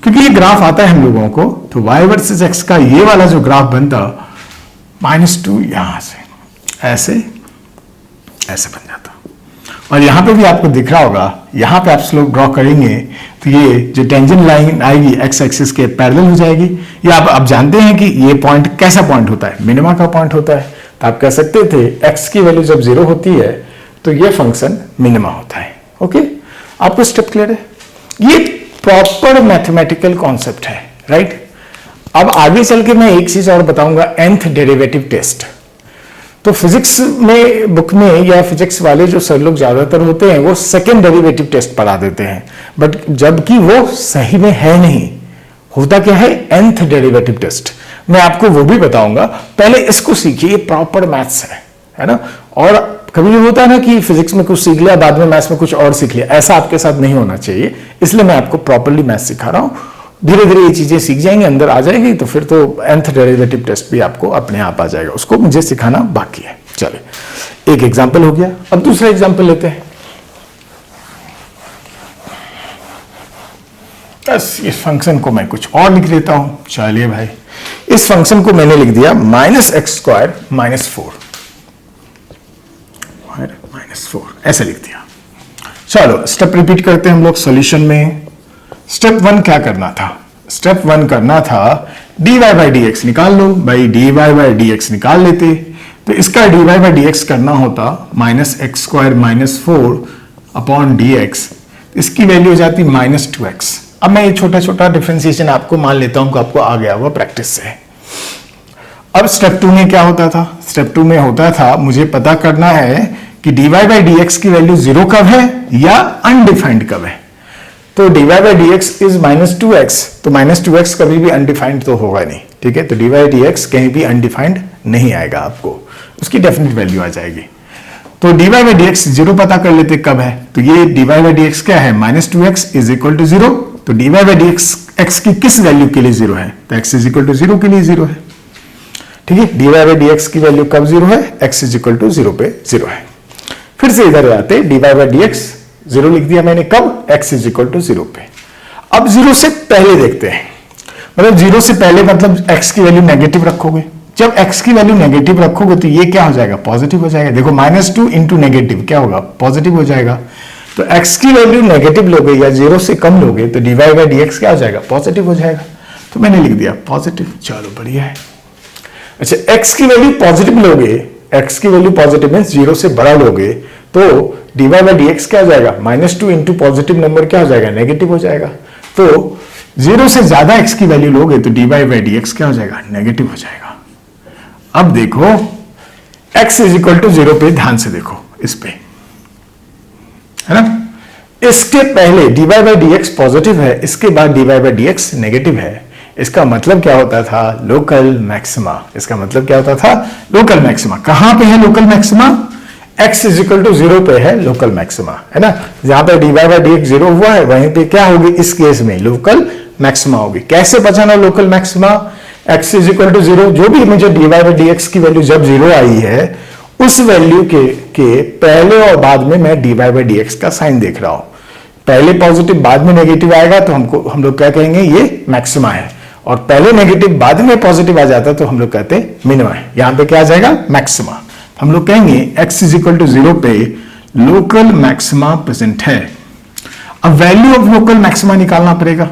S1: क्योंकि ये ग्राफ आता है हम लोगों को, तो y वर्सेस x का ये वाला जो ग्राफ बनता -2 यहां से ऐसे ऐसे बन जाता, और यहां पे भी आपको दिख रहा होगा, यहां पे आप स्लोप ड्रॉ करेंगे तो ये जो टेंजेंट लाइन आएगी x एक्सिस के पैरेलल हो जाएगी। या आप जानते हैं कि ये पॉइंट कैसा पॉइंट होता है, मिनिमा का पॉइंट होता है, तो आप कह सकते थे x की वैल्यू जब 0 होती है तो ये फंक्शन मिनिमा होता है। ओके, आपको स्टेप क्लियर है? ये प्रॉपर मैथमेटिकल कॉन्सेप्ट है, राइट। अब आगे चल के मैं एक चीज और बताऊंगा, nth डेरिवेटिव टेस्ट। तो फिजिक्स में बुक में या फिजिक्स वाले जो सर लोग ज्यादातर होते हैं वो सेकेंड डेरिवेटिव टेस्ट पढ़ा देते हैं, बट जबकि वो सही में है नहीं, होता क्या है nth डेरिवेटिव टेस्ट। मैं आपको वो भी बताऊंगा, पहले इसको सीखिए, ये प्रॉपर मैथ्स है ना। और कभी भी होता है ना कि फिजिक्स में कुछ सीख लिया, बाद में मैथ्स में कुछ और सीख लिया, ऐसा आपके साथ नहीं होना चाहिए, इसलिए मैं आपको प्रॉपरली मैथ्स सिखा रहा हूं। धीरे धीरे ये चीजें सीख जाएंगे, अंदर आ जाएगी, तो फिर तो nth डेरिवेटिव टेस्ट भी आपको अपने आप आ जाएगा, उसको मुझे सिखाना बाकी है। चलिए, एक एग्जांपल हो गया, अब दूसरा एग्जांपल लेते हैं। बस इस फंक्शन को मैं कुछ और लिख लेता हूं। चलिए भाई, इस फंक्शन को मैंने लिख दिया -x² -4 ऐसे लिख दिया। चलो स्टेप रिपीट करते हैं हम लोग सॉल्यूशन में। स्टेप 1 क्या करना था, स्टेप 1 करना था dy/dx निकाल लो भाई, dy/dx निकाल लेते, तो इसका dy/dx करना होता -x² -4 अपॉन dx, इसकी वैल्यू हो जाती -2x। अब मैं ये छोटा छोटा डिफरेंशिएशन आपको मान लेता हूं कि आपको आ गया हुआ प्रैक्टिस से। अब स्टेप 2 में क्या होता था, स्टेप 2 में होता था मुझे पता करना है कि dy/dx की वैल्यू 0 कब है या अनडिफाइंड कब है। तो dy/dx इज -2x, तो -2x कभी भी अनडिफाइंड तो होगा नहीं, ठीक है। तो dy/dx कहीं भी अनडिफाइंड नहीं आएगा, आपको उसकी डेफिनेट वैल्यू आ जाएगी। तो dy/dx 0 पता कर लेते कब है, तो ये dy/dx क्या है, -2x इज इक्वल टू 0। तो dy/dx x की किस वैल्यू के लिए 0 है, तो x इज इक्वल टू 0 के लिए 0 है, ठीक है। dy/dx की वैल्यू कब 0 है, x इज इक्वल टू 0 पे 0 है। फिर से इधर आते, dy/dx 0 लिख दिया मैंने, कब, x इज इक्वल टू 0 पे। अब 0 से पहले देखते हैं, मतलब 0 से पहले मतलब x की वैल्यू नेगेटिव रखोगे। जब x की वैल्यू नेगेटिव रखोगे तो ये क्या हो जाएगा, पॉजिटिव हो जाएगा। देखो -2 इंटू नेगेटिव क्या होगा, पॉजिटिव हो जाएगा। तो x की वैल्यू नेगेटिव लोगे या 0 से कम लोगे तो dy/dx क्या हो जाएगा, पॉजिटिव हो जाएगा। तो मैंने लिख दिया पॉजिटिव, चलो बढ़िया है। अच्छा, x की वैल्यू पॉजिटिव लोगे, x की वैल्यू पॉजिटिव मींस 0 से बड़ा लोगे, तो dy/dx क्या हो जाएगा, -2 इंटू पॉजिटिव नंबर क्या हो जाएगा, नेगेटिव हो जाएगा। तो 0 से ज्यादा x की वैल्यू लोगे तो dy/dx क्या हो जाएगा, नेगेटिव हो जाएगा। अब देखो x इज इक्वल टू 0 पे ध्यान से देखो, इस पे है ना, इसके पहले dy/dx पॉजिटिव है, इसके बाद dy/dx नेगेटिव है। इसका मतलब क्या होता था, लोकल मैक्सिमा। इसका मतलब क्या होता था, लोकल मैक्सिमा। कहां पे है local maxima, x is equal to 0 पे है लोकल मैक्सिमा, है ना। जहां पे dy/dx 0 हुआ है वहीं पे क्या होगी, इस केस में लोकल मैक्सिमा होगी। कैसे बचाना local maxima, x is equal to 0, जो भी मुझे dy/dx की वैल्यू जब 0 आई है उस वैल्यू के पहले और बाद में मैं dy/dx का साइन देख रहा हूं। पहले पॉजिटिव बाद में नेगेटिव आएगा तो हम लोग क्या कहेंगे, ये मैक्सिमा है। और पहले नेगेटिव बाद में पॉजिटिव आ जाता तो हम लोग कहते हैं मिनिमा है। यहां पे क्या आ जाएगा, मैक्सिमा। हम लोग कहेंगे x इज इक्वल टू 0 पे लोकल मैक्सिमा प्रेजेंट है। अब वैल्यू ऑफ लोकल मैक्सिमा निकालना पड़ेगा।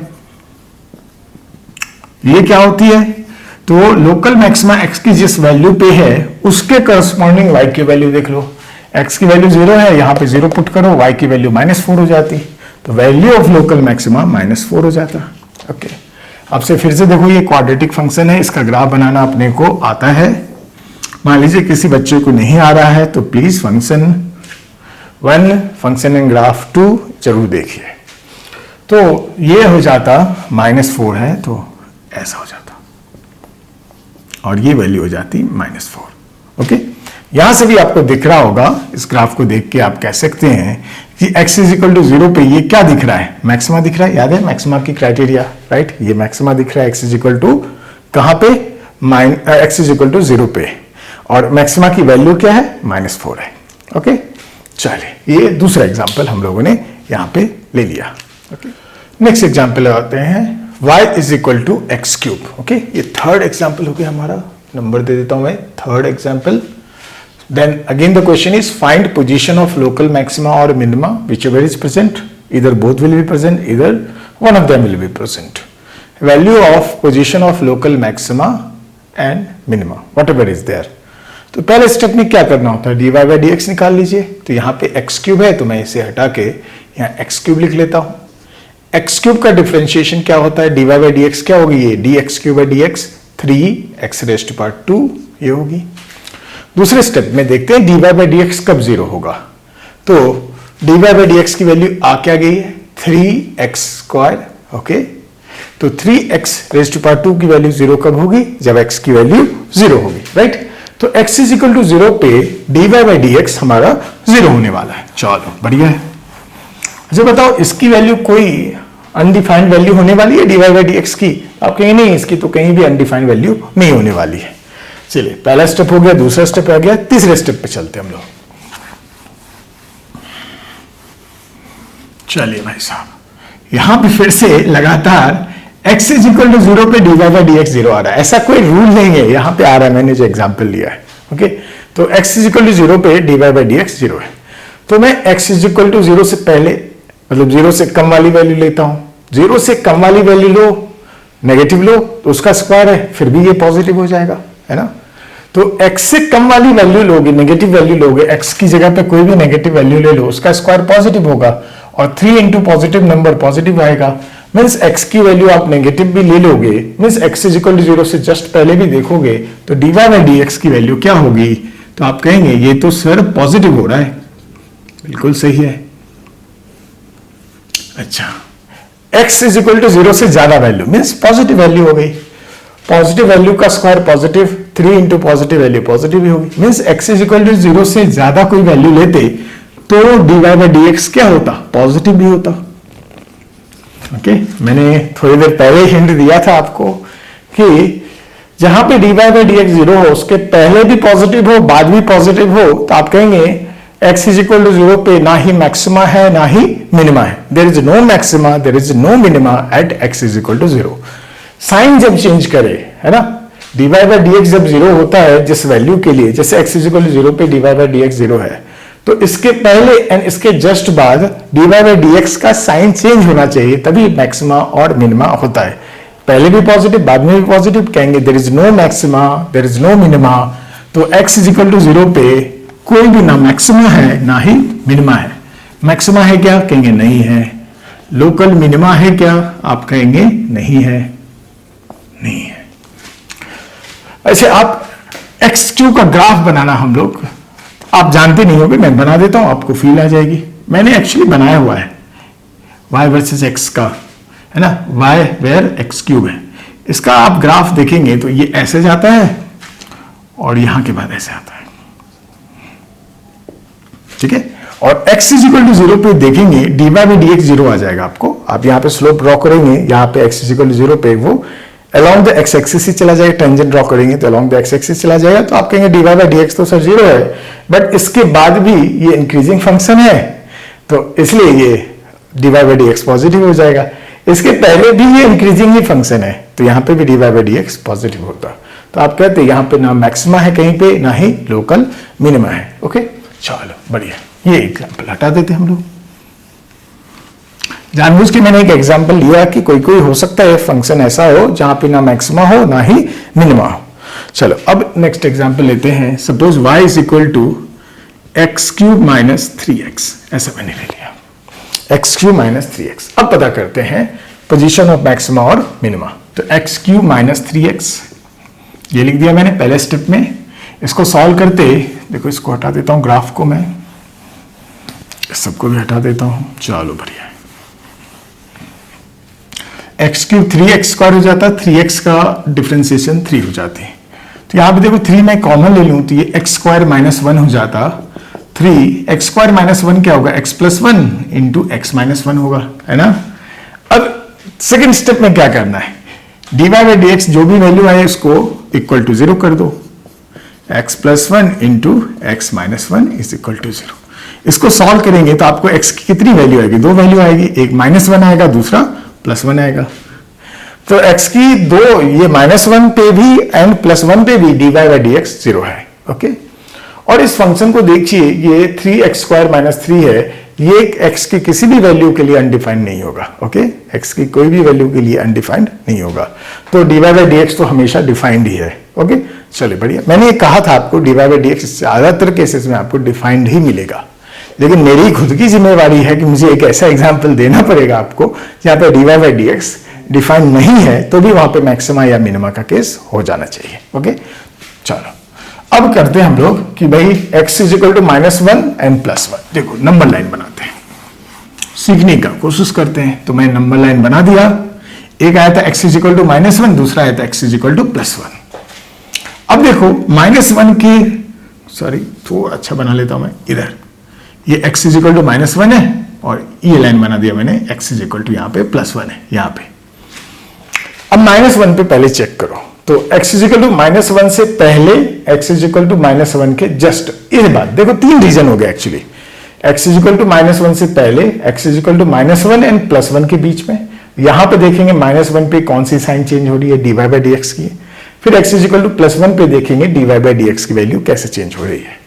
S1: ये क्या होती है, तो लोकल मैक्सिमा x की जिस वैल्यू पे है उसके करस्पॉन्डिंग y की वैल्यू देख लो। x की वैल्यू 0 है, यहां पे 0 पुट करो, y की वैल्यू -4 हो जाती, तो वैल्यू ऑफ लोकल मैक्सिमा -4 हो जाता। ओके, अब से फिर से देखो, ये क्वाड्रेटिक फंक्शन है, इसका ग्राफ बनाना अपने को आता है। मान लीजिए किसी बच्चे को नहीं आ रहा है तो please function 1 function and graph 2 जरूर देखिए। तो ये हो जाता -4 है तो ऐसा हो जाता, और ये वैल्यू हो जाती -4। ओके, यहां से भी आपको दिख रहा होगा, इस ग्राफ को देख के आप कह सकते हैं कि x = 0 पे ये क्या दिख रहा है, मैक्सिमा दिख रहा है। याद है मैक्सिमा की क्राइटेरिया, राइट? ये मैक्सिमा दिख रहा है x = कहां पे, x = 0 पे, और मैक्सिमा की वैल्यू क्या है, -4 है। ओके, चलिए ये दूसरा एग्जाम्पल हम लोगों ने यहां पे ले लिया। ओके, नेक्स्ट एग्जाम्पल लगाते हैं y = x³। ओके, ये थर्ड एग्जाम्पल हो गया हमारा, नंबर दे देता हूं मैं, third example. Then again the question is find position of local maxima or minima whichever is present, either both will be present, either one of them will be present. Value of position of local maxima and minima whatever is there. तो पहले step में क्या करना होता है, dy/dx निकाल लीजिए। तो यहाँ पे x³ है तो मैं इसे हटा के यहाँ x³ लिख लेता हूँ। x³ का डिफरेंशिएशन क्या होता है, dy/dx क्या होगी, ये dx³/dx 3x⁻², ये होगी। दूसरे स्टेप में देखते हैं dy/dx कब 0 होगा। तो dy/dx की वैल्यू आ क्या गई है, 3x²। ओके, तो 3x⁻² की वैल्यू 0 कब होगी, जब x की वैल्यू 0 होगी, राइट? तो x = 0 पे dy/dx हमारा 0 होने वाला है। चलो बढ़िया है। अच्छा बताओ, इसकी वैल्यू कोई अनडिफाइंड वैल्यू होने वाली है dy/dx की? आप कहेंगे नहीं, इसकी तो कहीं भी अनडिफाइंड वैल्यू नहीं होने वाली है। चलिए, पहला स्टेप हो गया, दूसरा स्टेप आ गया, तीसरे स्टेप पे चलते हैं हम लोग। चलिए भाई साहब, यहां पे फिर से लगातार x = 0 पे dy/dx 0 आ रहा है। ऐसा कोई रूल नहीं है, यहां पे आ रहा है, मैंने जो एग्जांपल लिया है। ओके, तो x = 0 पे dy/dx 0 है। तो मैं x = 0 से पहले, मतलब 0 से कम वाली वैल्यू लेता हूं। 0 से कम वाली वैल्यू लो, नेगेटिव लो तो उसका स्क्वायर है, फिर भी ये पॉजिटिव हो जाएगा, है ना? तो x से कम वाली वैल्यू लोगे, नेगेटिव वैल्यू लोगे, x की जगह पे कोई भी नेगेटिव वैल्यू ले लो, उसका स्क्वायर पॉजिटिव होगा, और 3 × पॉजिटिव नंबर पॉजिटिव आएगा। मींस x की वैल्यू आप नेगेटिव भी ले लोगे, मींस x = 0 से जस्ट पहले भी देखोगे तो dy/dx की वैल्यू क्या होगी, तो आप कहेंगे ये तो सर पॉजिटिव हो रहा है। बिल्कुल सही है। अच्छा, x = 0 से ज्यादा वैल्यू मींस पॉजिटिव वैल्यू हो गई। पॉजिटिव वैल्यू का square positive, 3 × positive value positive ही होगी। मींस x = 0 से ज्यादा कोई वैल्यू लेते तो dy/dx क्या होता, पॉजिटिव भी होता। ओके, मैंने थोड़ी देर पहले हिंट दिया था आपको कि जहां पे dy/dx 0 हो, उसके पहले भी पॉजिटिव हो, बाद भी पॉजिटिव हो, तो आप कहेंगे x = 0 पे ना ही मैक्सिमा है ना ही मिनिमा है। There is no maxima, there is no minima at x = 0। Sign जब चेंज करे, है ना, dy/dx जब 0 होता है जिस वैल्यू के लिए, जैसे x = 0 पे dy/dx 0 है, तो इसके पहले एंड इसके जस्ट बाद dy/dx का साइन चेंज होना चाहिए, तभी मैक्सिमा और मिनिमा होता है। पहले भी पॉजिटिव, बाद में भी पॉजिटिव, कहेंगे there is no maxima, there is no minima. तो x = 0 पे कोई भी ना मैक्सिमा है ना ही मिनिमा है। मैक्सिमा है क्या, कहेंगे नहीं है। लोकल मिनिमा है क्या, आप कहेंगे नहीं है, नहीं है। अच्छा, आप x³ का ग्राफ बनाना, हम लोग आप जानते नहीं होगे, मैं बना देता हूं, आपको फील आ जाएगी। मैंने एक्चुअली बनाया हुआ है y वर्सेस x का, है ना, y वेयर x³ है। इसका आप ग्राफ देखेंगे तो ये ऐसे जाता है और यहां के बाद ऐसे आता है, ठीक है। और x = 0 पे देखेंगे dy/dx 0 आ जाएगा आपको। आप यहां पे स्लोप ड्रॉ करेंगे, यहां पे x = 0 पे वो along द x एक्सिस ही चला जाएगा, टेंजेंट ड्रॉ करेंगे तो along द x एक्सिस चला जाएगा। तो आप कहेंगे dy/dx तो सर 0 है, बट इसके बाद भी ये इंक्रीजिंग फंक्शन है, तो इसलिए ये dy/dx पॉजिटिव हो जाएगा। इसके पहले भी ये इंक्रीजिंग ही फंक्शन है, तो यहां पे भी dy/dx पॉजिटिव होता। तो आप कहते हैं यहां पे ना मैक्सिमा है कहीं पे, ना ही लोकल मिनिमा है। ओके, चलो बढ़िया, ये एग्जाम्पल हटा देते हम लोग। जानबूझ के मैंने एक एग्जांपल लिया कि कोई कोई हो सकता है फंक्शन ऐसा हो जहां पे ना मैक्सिमा हो ना ही मिनिमा हो। चलो अब नेक्स्ट एग्जांपल लेते हैं। सपोज y = x³ - 3x, ऐसा मैंने ले लिया, x³ - 3x। अब पता करते हैं पोजीशन ऑफ मैक्सिमा और मिनिमा। तो x³ - 3x ये लिख दिया मैंने पहले स्टेप में। इसको सॉल्व करते, देखो इसको हटा देता हूं, ग्राफ को मैं सबको भी हटा देता हूं। चलो बढ़िया, एक्स क्यूब 3x स्क्वायर हो जाता है, 3x का डिफ्रेंसिएशन 3 हो जाती है। तो यहां पे देखो 3 मैं कॉमन ले लूं तो ये एक्स स्क्वायर माइनस 1 हो जाता 3, एक्स स्क्वायर माइनस 1 क्या होगा, x plus 1 into x minus 1 होगा, है ना। अब सेकेंड स्टेप में क्या करना है, dy बाई डी एक्स जो भी वैल्यू आए उसको इक्वल टू 0 कर दो, x plus 1 into x minus 1 is equal to 0। इसको सॉल्व करेंगे तो आपको x की कितनी वैल्यू आएगी, 2 वैल्यू आएगी, एक -1 आएगा, दूसरा +1 आएगा। तो x की दो, ये -1 पे भी एंड +1 पे भी dy बाई डी एक्स 0 है, ओके। और इस फंक्शन को देखिए, ये 3x स्क्वायर माइनस 3 है, ये x की किसी भी वैल्यू के लिए अनडिफाइंड नहीं होगा, ओके। x की कोई भी वैल्यू के लिए अनडिफाइंड नहीं होगा, तो dy बाई डी एक्स तो हमेशा डिफाइंड ही है, ओके। चलिए बढ़िया, मैंने ये कहा था आपको dy बाई डी एक्स ज्यादातर केसेस में आपको डिफाइंड ही मिलेगा, लेकिन मेरी खुद की जिम्मेवारी है कि मुझे एक ऐसा एग्जाम्पल देना पड़ेगा आपको जहां पे dy by d x defined नहीं है, तो भी वहां पे मैक्सिमा या मिनिमा का केस हो जाना चाहिए, ओके। चलो अब करते हैं हम लोग कि भाई x is equal to -1 and +1। देखो नंबर लाइन बनाते हैं, सीखने का कोशिश करते हैं। तो मैं नंबर लाइन बना दिया, एक आया था x इज इक्वल टू -1, दूसरा आया था x इज इक्वल टू +1। अब देखो -1 की, सॉरी थोड़ा अच्छा बना लेता हूं मैं, इधर ये x इज इक्वल टू -1 है और ये लाइन बना दिया मैंने, x इज इक्वल टू यहाँ पे +1 है यहाँ पे। अब -1 पे पहले चेक करो, तो x इज इक्वल टू -1 से पहले, x इज इक्वल टू -1 के जस्ट इस बात, देखो 3 रीजन हो गया actually. x is equal to -1 से पहले, x is equal to -1 and +1 के बीच में, यहां पे देखेंगे -1 पे कौन सी साइन चेंज हो रही है, dy बाई डी एक्स की। फिर x इज इक्वल टू +1 पे देखेंगे dy बाई डी एक्स की वैल्यू कैसे चेंज हो रही है।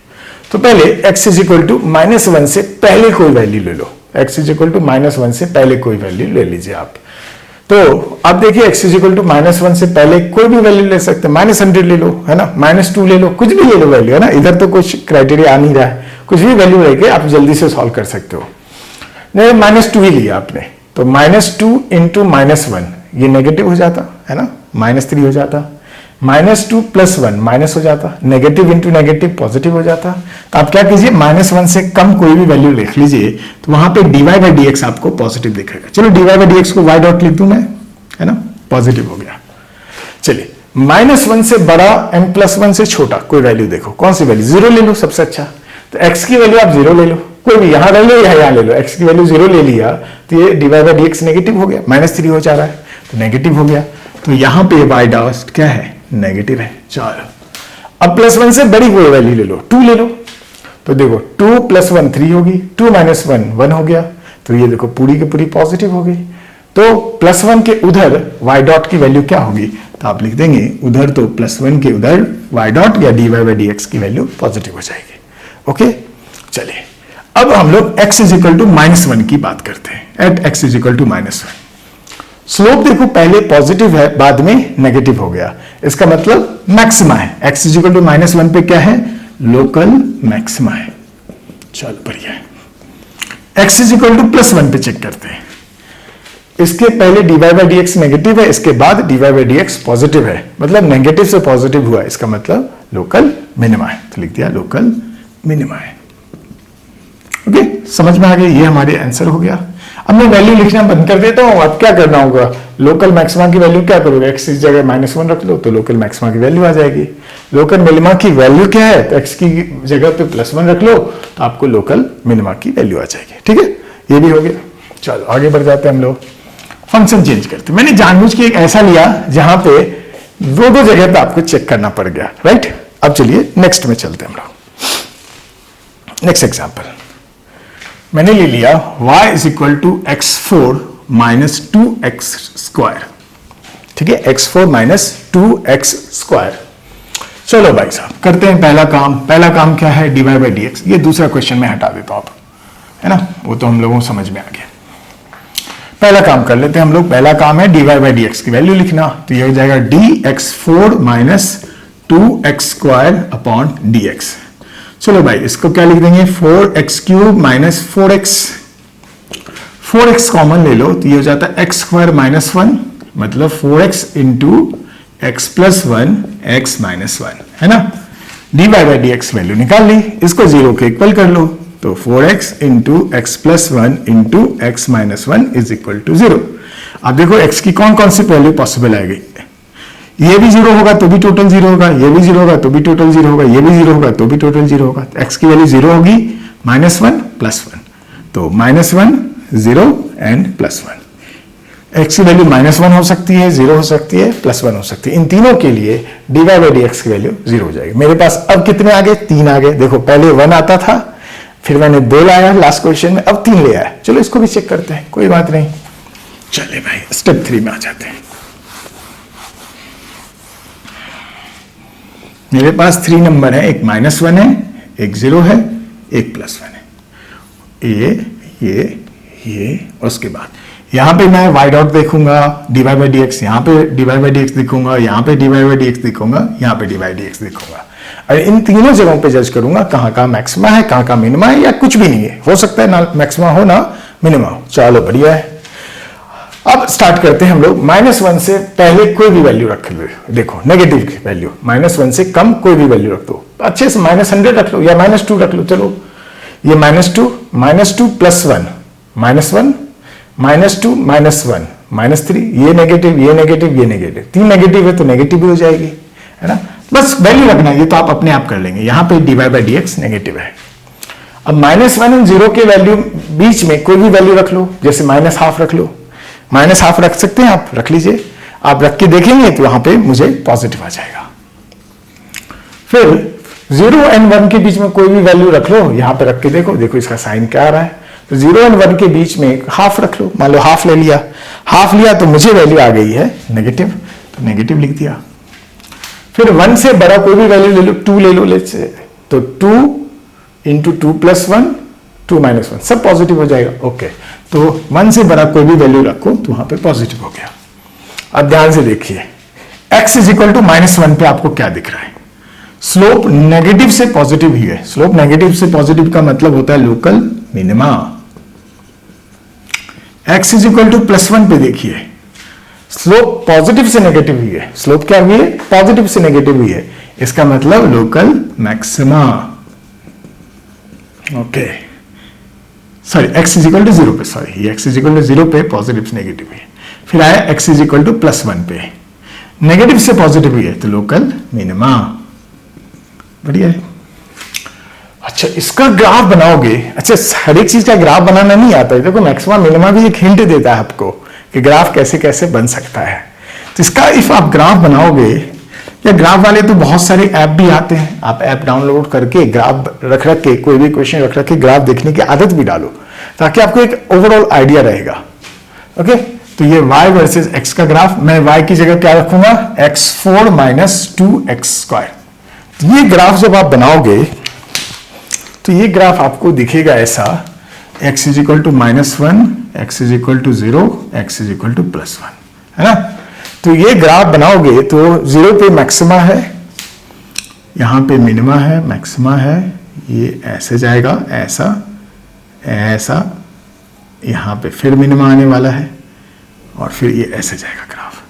S1: तो पहले x इज इक्वल टू -1 से पहले कोई वैल्यू ले लो, x इज इक्वल टू -1 से पहले कोई वैल्यू ले लीजिए आप। तो अब देखिए x इज इक्वल टू -1 से पहले कोई भी वैल्यू ले सकते हैं, -100 ले लो, है ना, -2 ले लो, कुछ भी ले लो वैल्यू, है ना। इधर तो कुछ क्राइटेरिया आ नहीं रहा है, कुछ भी वैल्यू लेके आप जल्दी से सॉल्व कर सकते हो। नहीं -2 ही लिया आपने, तो -2 इंटू -1 ये नेगेटिव हो जाता है ना, -3 हो जाता, -2 + 1 माइनस हो जाता, नेगेटिव इंटू नेगेटिव पॉजिटिव हो जाता। तो आप क्या कीजिए, -1 से कम कोई भी वैल्यू लिख लीजिए, तो वहां पे dy बाई डी एक्स आपको पॉजिटिव दिखेगा। चलो dy बाई डी एक्स को y डॉट लिख दूं मैं, है ना, पॉजिटिव हो गया। चलिए -1 से बड़ा एंड +1 से छोटा कोई वैल्यू देखो, कौन सी वैल्यू, 0 ले लो सबसे अच्छा। तो x की वैल्यू आप 0 ले लो, कोई भी यहां ले लो या यहां ले लो, x की वैल्यू 0 ले लिया तो ये dy by d x negative हो गया, -3 हो जा रहा है तो नेगेटिव हो गया। तो यहां पे y डॉट क्या है, नेगेटिव है। चलो अब +1 से बड़ी कोई वैल्यू ले लो, 2 ले लो, तो देखो 2 + 1 3 होगी, 2 - 1 1 हो गया, तो ये देखो पूरी की पूरी पॉजिटिव हो गई। तो +1 के उधर y डॉट की वैल्यू क्या होगी, तो आप लिख देंगे उधर, तो +1 के उधर y डॉट या dy बाई डी एक्स की वैल्यू पॉजिटिव हो जाएगी, ओके। चलिए अब हम लोग x इज इक्वल टू -1 की बात करते हैं, at x is equal to -1। Slope देखो पहले पॉजिटिव है, बाद में नेगेटिव हो गया, इसका मतलब मैक्सिमा है। x इज इक्वल टू -1 पे क्या है, लोकल मैक्सिमा है। चलो बढ़िया है। x इज इक्वल टू +1 पे चेक करते हैं, इसके पहले dy by d x negative है, इसके बाद dy by d x positive है, मतलब नेगेटिव से पॉजिटिव हुआ, इसका मतलब लोकल मिनिमा है, तो लिख दिया लोकल मिनिमा है, ओके। समझ में आ गया, ये हमारे आंसर हो गया। अब मैं वैल्यू लिखना बंद कर देता हूं, अब क्या करना होगा, लोकल मैक्सिमा की वैल्यू क्या करोगे, x की जगह -1 रख लो तो लोकल मैक्सिमा की वैल्यू आ जाएगी। लोकल मिनिमा की वैल्यू क्या है, तो x की जगह पे +1 रख लो तो आपको लोकल मिनिमा की वैल्यू आ जाएगी, ठीक है, ये भी हो गया। चलो आगे बढ़ जाते हैं हम लोग, फंक्शन चेंज करते। मैंने जानबूझ के एक ऐसा लिया जहां पे दो जगह पे आपको चेक करना पड़ गया, राइट। अब चलिए नेक्स्ट में चलते हैं हम लोग, नेक्स्ट एग्जाम्पल मैंने ले लिया y is equal to x4 minus 2x square, ठीक है, x4 माइनस 2x स्क्वायर। चलो भाई साहब करते हैं पहला काम। पहला काम क्या है, dy बाई डी एक्स। ये दूसरा क्वेश्चन में हटा देता हूं अब, है ना, वो तो हम लोगों को समझ में आ गया। पहला काम कर लेते हैं हम लोग। पहला काम है dy बाई डी एक्स की वैल्यू लिखना, तो ये हो जाएगा dx4 minus 2x square upon dx। चलो भाई इसको क्या लिख देंगे, 4x cube minus 4x, 4x common ले लो तो ये हो जाता है x स्क्वायर माइनस 1, मतलब 4x into x plus 1 x minus 1, है ना। dy by d x value निकाल ली, इसको 0 के इक्वल कर लो, तो 4x into x plus 1 into x minus 1 is equal to 0। अब देखो x की कौन कौन सी वैल्यू पॉसिबल आएगी, ये भी 0 होगा तो भी टोटल 0 होगा, ये भी 0 होगा तो भी टोटल 0 होगा, ये भी 0 होगा तो भी टोटल 0 होगा। तो x की वैल्यू 0 होगी, -1 +1, तो -1 0 एंड +1। x की वैल्यू -1 हो सकती है, 0 हो सकती है, +1 हो सकती है। इन तीनों के लिए dy/dx की वैल्यू 0 हो जाएगी। मेरे पास अब कितने आ गए, 3 आ गए। देखो पहले 1 आता था, फिर मैंने 2 लाया लास्ट क्वेश्चन में, अब 3 ले आया। चलो इसको भी चेक करते हैं, कोई बात नहीं। चलिए भाई स्टेप 3 में आ जाते हैं। मेरे पास 3 नंबर है, एक -1 है, एक 0 है, एक +1 है। ये उसके बाद यहां पे मैं y डॉट देखूंगा, dy/dx, यहां पे dy/dx दिखूंगा, यहां पे dy/dx दिखूंगा, यहां पे dy/dx दिखूंगा। और इन तीनों जगहों पे जज करूंगा कहां का मैक्सिमा है, कहां का मिनिमा है, या कुछ भी नहीं है, हो सकता है ना मैक्सिमा हो ना मिनिमा हो। चलो बढ़िया है। अब स्टार्ट करते हैं हम लोग। -1 से पहले कोई भी वैल्यू रख लो, देखो नेगेटिव की वैल्यू, -1 से कम कोई भी वैल्यू रख दो, अच्छे से -100 रख लो या -2 रख लो। चलो ये -2 +1 -1 -2 -1 -3, ये नेगेटिव, ये नेगेटिव, ये नेगेटिव, 3 नेगेटिव है तो नेगेटिव भी हो जाएगी, है ना। बस वैल्यू रखना, ये तो आप अपने आप कर लेंगे। यहां पे dy/dx नेगेटिव है। अब -1 और 0 के वैल्यू बीच में कोई भी वैल्यू रख लो, जैसे -1/2 रख लो, -1/2 रख सकते हैं आप, रख लीजिए। आप रख के देखेंगे तो वहां पे मुझे पॉजिटिव आ जाएगा। फिर 0 और 1 के बीच में कोई भी वैल्यू रख लो, यहां पे रख के देखो, देखो इसका साइन क्या आ रहा है। तो 0 और 1 के बीच में ½ रख लो, मान लो ½ ले लिया, ½ लिया तो मुझे वैल्यू आ गई है नेगेटिव, तो नेगेटिव लिख दिया। फिर 1 से बड़ा कोई भी वैल्यू ले लो, 2 ले लो लेट्स से, तो 2 × 2 + 1 2 - 1 सब पॉजिटिव हो जाएगा। ओके, तो 1 से बड़ा कोई भी वैल्यू रखो तो वहां पे पॉजिटिव हो गया। अब ध्यान से देखिए, x = -1 पे आपको क्या दिख रहा है, स्लोप नेगेटिव से पॉजिटिव ही है। स्लोप नेगेटिव से पॉजिटिव का मतलब होता है लोकल मिनिमा। x = +1 पे देखिए, स्लोप पॉजिटिव से नेगेटिव ही है। स्लोप क्या हुई है, पॉजिटिव से नेगेटिव ही है, इसका मतलब local maxima. Okay, sorry x = 0 पे, सॉरी x = 0 पे पॉजिटिव से नेगेटिव है। फिर आया x = +1 पे, नेगेटिव से पॉजिटिव ही है तो लोकल मिनिमा। बढ़िया है। अच्छा, इसका ग्राफ बनाओगे। अच्छा, हर एक चीज का ग्राफ बनाना नहीं आता है। देखो मैक्सिमा मिनिमा भी एक हिंट देता है आपको कि ग्राफ कैसे कैसे बन सकता है। तो इसका इफ आप ग्राफ बनाओगे, या ग्राफ वाले तो बहुत सारे ऐप भी आते हैं, आप ऐप डाउनलोड करके ग्राफ रख के, कोई भी क्वेश्चन रख के ग्राफ देखने की आदत भी डालो, ताकि आपको एक ओवरऑल आइडिया रहेगा। ओके, तो ये y वर्सेस x का ग्राफ, मैं y की जगह क्या रखूंगा, x4 - 2x²। ये ग्राफ जब आप बनाओगे तो ये ग्राफ आपको दिखेगा ऐसा, x = -1, x = 0, x = +1, है ना। तो ये ग्राफ बनाओगे तो 0 पे मैक्सिमा है, यहां पे मिनिमा है, मैक्सिमा है, ये ऐसे जाएगा, ऐसा ऐसा, यहां पे फिर मिनिमा आने वाला है, और फिर ये ऐसे जाएगा ग्राफ,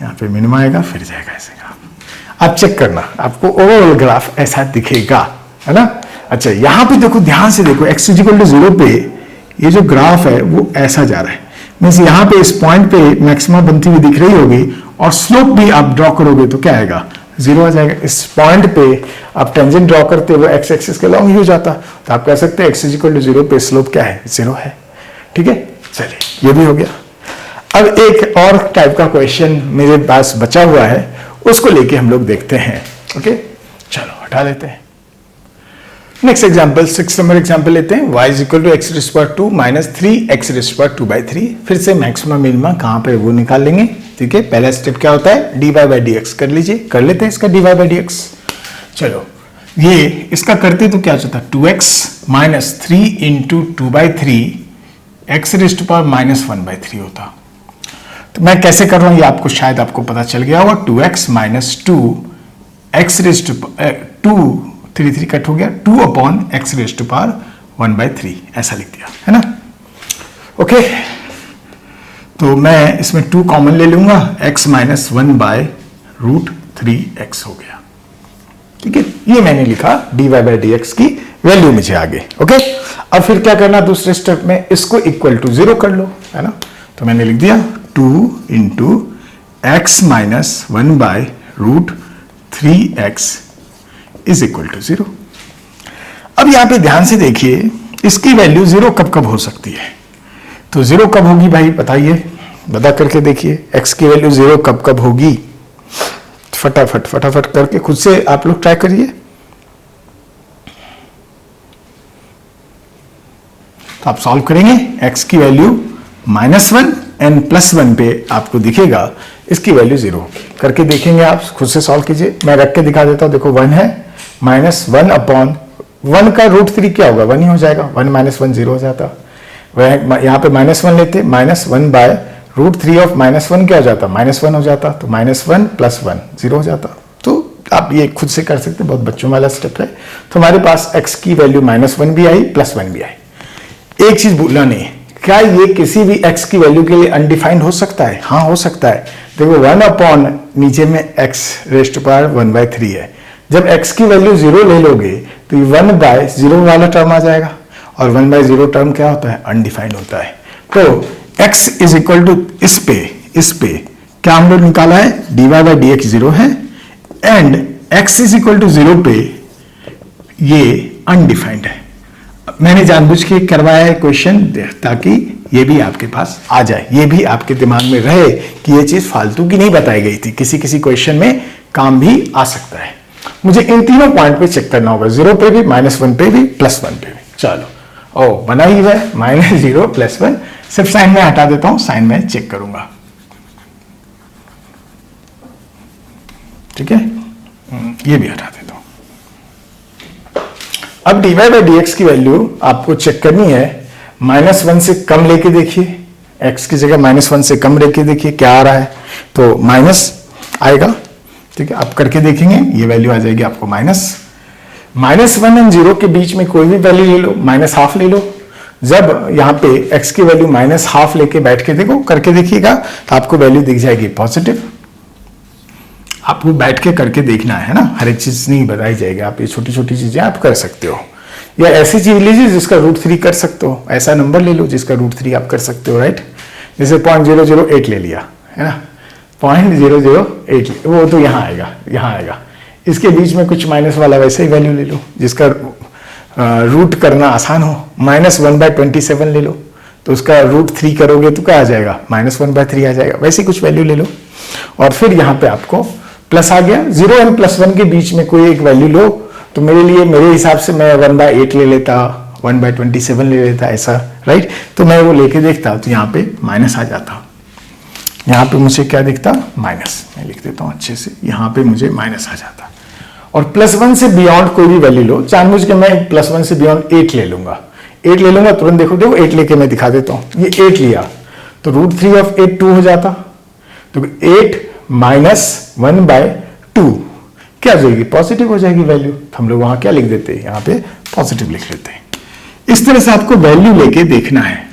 S1: यहां पे मिनिमा आएगा, फिर जाएगा ऐसे ग्राफ। आप चेक करना, आपको ओवरऑल ग्राफ ऐसा दिखेगा, है ना। अच्छा, यहां पे देखो, ध्यान से देखो, x = 0 पे ये जो ग्राफ है वो ऐसा जा रहा है, मीन्स यहां पे इस पॉइंट पे मैक्सिमा बनती हुई दिख रही होगी, और स्लोप भी आप ड्रॉ करोगे तो क्या आएगा, 0 आ जाएगा। इस पॉइंट पे आप टेंजेंट ड्रॉ करते हुए x एक्सिस के लॉन्ग ही हो जाता, तो आप कह सकते हैं x = 0 पे स्लोप क्या है, 0 है। ठीक है, चलिए ये भी हो गया। अब एक और टाइप का क्वेश्चन मेरे पास बचा हुआ है, उसको लेके हम लोग देखते हैं। ओके, चलो हटा लेते हैं। नेक्स्ट एग्जांपल, 6 नंबर एग्जांपल लेते हैं। y = x² - 3x²/3। फिर से मैक्सिमम मिनिमा कहां पे वो निकाल लेंगे। ठीक है, पहला स्टेप क्या होता है, dy/dx कर लीजिए, कर लेते हैं इसका dy/dx। चलो, ये इसका करते तो क्या होता है, 2x - 3 × 2/3 x⁻⁻⁻⁻³ होता। तो मैं कैसे कर रहा हूं, ये आपको शायद आपको पता चल गया होगा। 2x - 2 x⁻2 3 कट हो गया, 2/x⁻⁻⁻⁻³ ऐसा लिख दिया, है ना। ओके, तो मैं इसमें 2 कॉमन ले लूंगा, x - 1/√3x हो गया। ठीक है, ये मैंने लिखा dy/dx की वैल्यू मुझे आगे। ओके, अब फिर क्या करना, दूसरे स्टेप में इसको = 0 कर लो, है ना। तो मैंने लिख दिया 2 into x minus 1/√3x is equal to 0। अब यहां पे ध्यान से देखिए, इसकी वैल्यू 0 कब कब हो सकती है? तो 0 कब होगी भाई बताइए, बता करके देखिए, x की वैल्यू 0 कब कब होगी? फटाफट फटाफट करके खुद से आप लोग ट्राई करिए। तो आप सॉल्व करेंगे, x की वैल्यू -1 एंड +1 पे आपको दिखेगा इसकी वैल्यू 0 करके देखेंगे। आप खुद से सॉल्व कीजिए, मैं रख के दिखा देता हूं। देखो 1 है, -1/1 का √3 क्या होगा? 1 ही हो जाएगा। 1 - 1 0 हो जाता। वह यहां पे -1 लेते, -1/√3 ऑफ -1 क्या हो जाता? -1 हो जाता। तो -1 + 1 0 हो जाता। तो आप ये खुद से कर सकते, बहुत बच्चों वाला स्टेप है। तो हमारे पास x की वैल्यू -1 भी आई, +1 भी आई। एक चीज भूलना नहीं, क्या ये किसी भी x की वैल्यू के लिए अनडिफाइंड हो सकता है? हाँ हो सकता है। देखो 1 नीचे में x⁻1/3 है। जब x की वैल्यू 0 ले लोगे तो ये 1/0 वाला टर्म आ जाएगा, और 1/0 टर्म क्या होता है? अनडिफाइंड होता है। तो x इज इक्वल टू इस पे क्या हम लोग निकाला है? dy/dx 0 है, and x is equal to 0 पे ये अनडिफाइंड है। मैंने जानबूझ के करवाया है क्वेश्चन ताकि ये भी आपके पास आ जाए, ये भी आपके दिमाग में रहे कि ये चीज फालतू की नहीं बताई गई थी, किसी किसी क्वेश्चन में काम भी आ सकता है। मुझे इन तीनों पॉइंट पे चेक करना होगा, 0 पे भी, -1 पे भी, +1 पे भी। चलो, ओ बना ही है, -0 +1। सिर्फ साइन में हटा देता हूं, साइन में चेक करूंगा। ठीक है, ये भी हटा देता हूं। अब dy/dx की वैल्यू आपको चेक करनी है, -1 से कम लेके देखिए, x की जगह -1 से कम लेके देखिए क्या आ रहा है। तो माइनस आएगा। ठीक है, आप करके देखेंगे, ये वैल्यू आ जाएगी आपको -1 एंड 0 के बीच में कोई भी वैल्यू ले लो, -1/2 ले लो। जब यहां पे x की वैल्यू -1/2 लेके बैठ के देखो, करके देखिएगा, तो आपको वैल्यू दिख जाएगी पॉजिटिव। आपको बैठ के करके देखना है ना, हर एक चीज नहीं बताई जाएगी। आप ये छोटी छोटी चीजें आप कर सकते हो, या ऐसी चीज लीजिए जिसका √3 कर सकते हो, ऐसा नंबर ले लो जिसका √3 आप कर सकते हो, राइट। जैसे 0.008 ले लिया है ना, 0.008, वो तो यहाँ आएगा, यहाँ आएगा। इसके बीच में कुछ माइनस वाला वैसे ही वैल्यू ले लो जिसका रूट करना आसान हो, -1/27 ले लो, तो उसका √3 करोगे तो क्या आ जाएगा? -1/3 आ जाएगा। वैसे कुछ वैल्यू ले लो, और फिर यहाँ पे आपको प्लस आ गया। 0 और +1 के बीच में कोई एक वैल्यू लो, तो मेरे हिसाब से मैं 1/8 ले लेता, 1/27 ले लेता, ऐसा, राइट। तो मैं वो लेके देखता, तो यहाँ पे माइनस आ जाता। यहाँ पे मुझे क्या दिखता? माइनस। मैं लिख देता हूँ अच्छे से, यहाँ पे मुझे माइनस आ जाता। और +1 से बियॉन्ड कोई भी वैल्यू लो, जानबूझ के मैं +1 से बियॉन्ड 8 ले लूंगा, 8 ले लूंगा। तुरंत देखो 8 लेके मैं दिखा देता हूँ, ये 8 लिया, तो √3 ऑफ 8 2 हो जाता। तो 8 - 1/2 क्या हो जाएगी? पॉजिटिव हो जाएगी वैल्यू। तो हम लोग वहां क्या लिख देते हैं? यहाँ पे पॉजिटिव लिख लेते हैं। इस तरह से आपको वैल्यू लेके देखना है।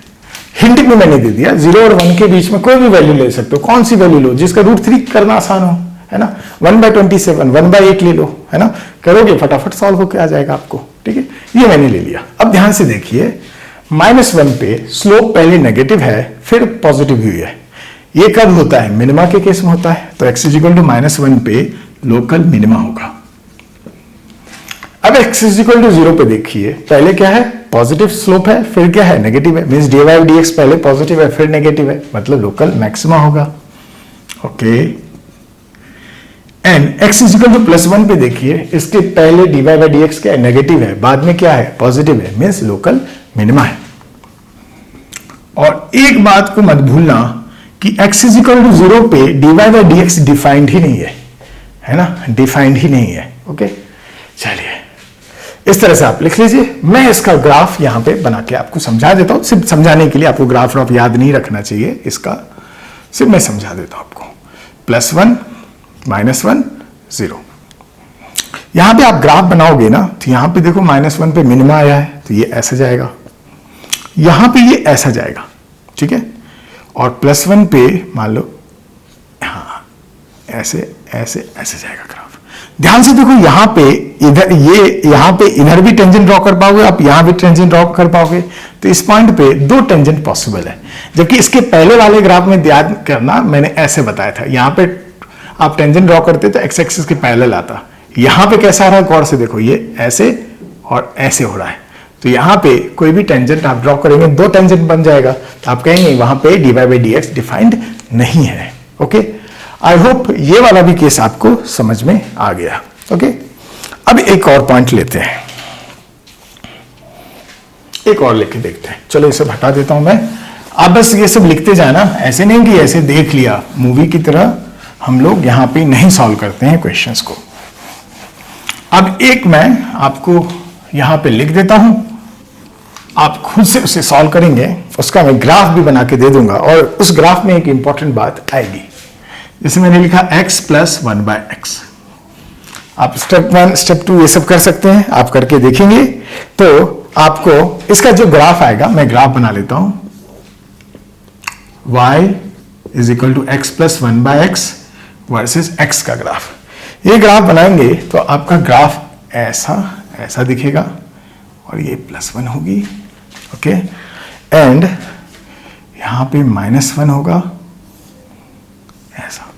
S1: हिंट भी मैंने दे दिया, 0 और 1 के बीच में कोई भी वैल्यू ले सकते हो। कौन सी वैल्यू लो? जिसका √3 करना आसान हो, है ना। 1/27, 1/8 ले लो, है ना। करोगे फटाफट सॉल्व होकर आ जाएगा आपको। ठीक है, ये मैंने ले लिया। अब ध्यान से देखिए, -1 पे स्लोप पहले नेगेटिव है, फिर पॉजिटिव हुई है। ये कब होता है? मिनिमा के केस में होता है। तो x = -1 पे लोकल मिनिमा होगा। अब x = 0 पे देखिए, पहले क्या है? पॉजिटिव स्लोप है, फिर क्या है? नेगेटिव है। मींस dy/dx पहले पॉजिटिव है, फिर नेगेटिव है, मतलब लोकल मैक्सिमा होगा। ओके, एंड x = +1 पे देखिए, इसके पहले dy/dx क्या है? नेगेटिव है, बाद में क्या है? पॉजिटिव है, मींस लोकल मिनिमा है। और एक बात को मत भूलना कि x = 0 पे dy/dx डिफाइंड ही नहीं है ना, डिफाइंड ही नहीं है। ओके, चलिए इस तरह से आप लिख लीजिए। मैं इसका ग्राफ यहां पे बना के आपको समझा देता हूं, सिर्फ समझाने के लिए, आपको ग्राफ याद नहीं रखना चाहिए इसका, सिर्फ मैं समझा देता हूं आपको। +1 -1 0, यहां पे आप ग्राफ बनाओगे ना, तो यहां पे देखो -1 पे मिनिमा आया है, तो ये ऐसा जाएगा, यहां पे ये ऐसा जाएगा, ठीक है। और +1 पे मान लो हाँ ऐसे ऐसे ऐसे जाएगा ग्राफ। ध्यान से देखो, यहां पे इधर यहां पे इधर भी टेंजेंट ड्रॉ कर पाओगे, आप यहां भी टेंजेंट ड्रॉ कर पाओगे। तो इस पॉइंट पे दो टेंजेंट पॉसिबल है, जबकि इसके पहले वाले ग्राफ में ध्यान करना, मैंने ऐसे बताया था, यहां पे आप टेंजेंट ड्रॉ करते तो एक्स एक्सिस के पैरेलल आता। यहां पे कैसा आ रहा है, गौर से देखो, ये ऐसे और ऐसे हो रहा है। तो यहां पे कोई भी टेंजेंट आप ड्रॉ करेंगे, दो टेंजेंट बन जाएगा, तो आप कहेंगे वहां पे dy by dx डिफाइंड नहीं है। ओके, आई होप ये वाला भी केस आपको समझ में आ गया। ओके, अब एक और पॉइंट लेते हैं, एक और लेके देखते हैं। चलो इसे हटा देता हूं मैं। आप बस ये सब लिखते जाना, ऐसे नहीं कि ऐसे देख लिया, मूवी की तरह हम लोग यहां पे नहीं सॉल्व करते हैं क्वेश्चंस को। अब एक मैं आपको यहां पे लिख देता हूं, आप खुद से उसे सॉल्व करेंगे, उसका मैं ग्राफ भी बना के दे दूंगा, और उस ग्राफ में एक इंपॉर्टेंट बात आएगी। जैसे मैंने लिखा x प्लस 1/x। आप स्टेप 1 स्टेप 2 ये सब कर सकते हैं, आप करके देखेंगे तो आपको इसका जो ग्राफ आएगा, मैं ग्राफ बना लेता हूं, y is equal to x plus 1/x versus x का ग्राफ। ये ग्राफ बनाएंगे तो आपका ग्राफ ऐसा दिखेगा, और ये +1 होगी। ओके, एंड यहां पे -1 होगा, ऐसा।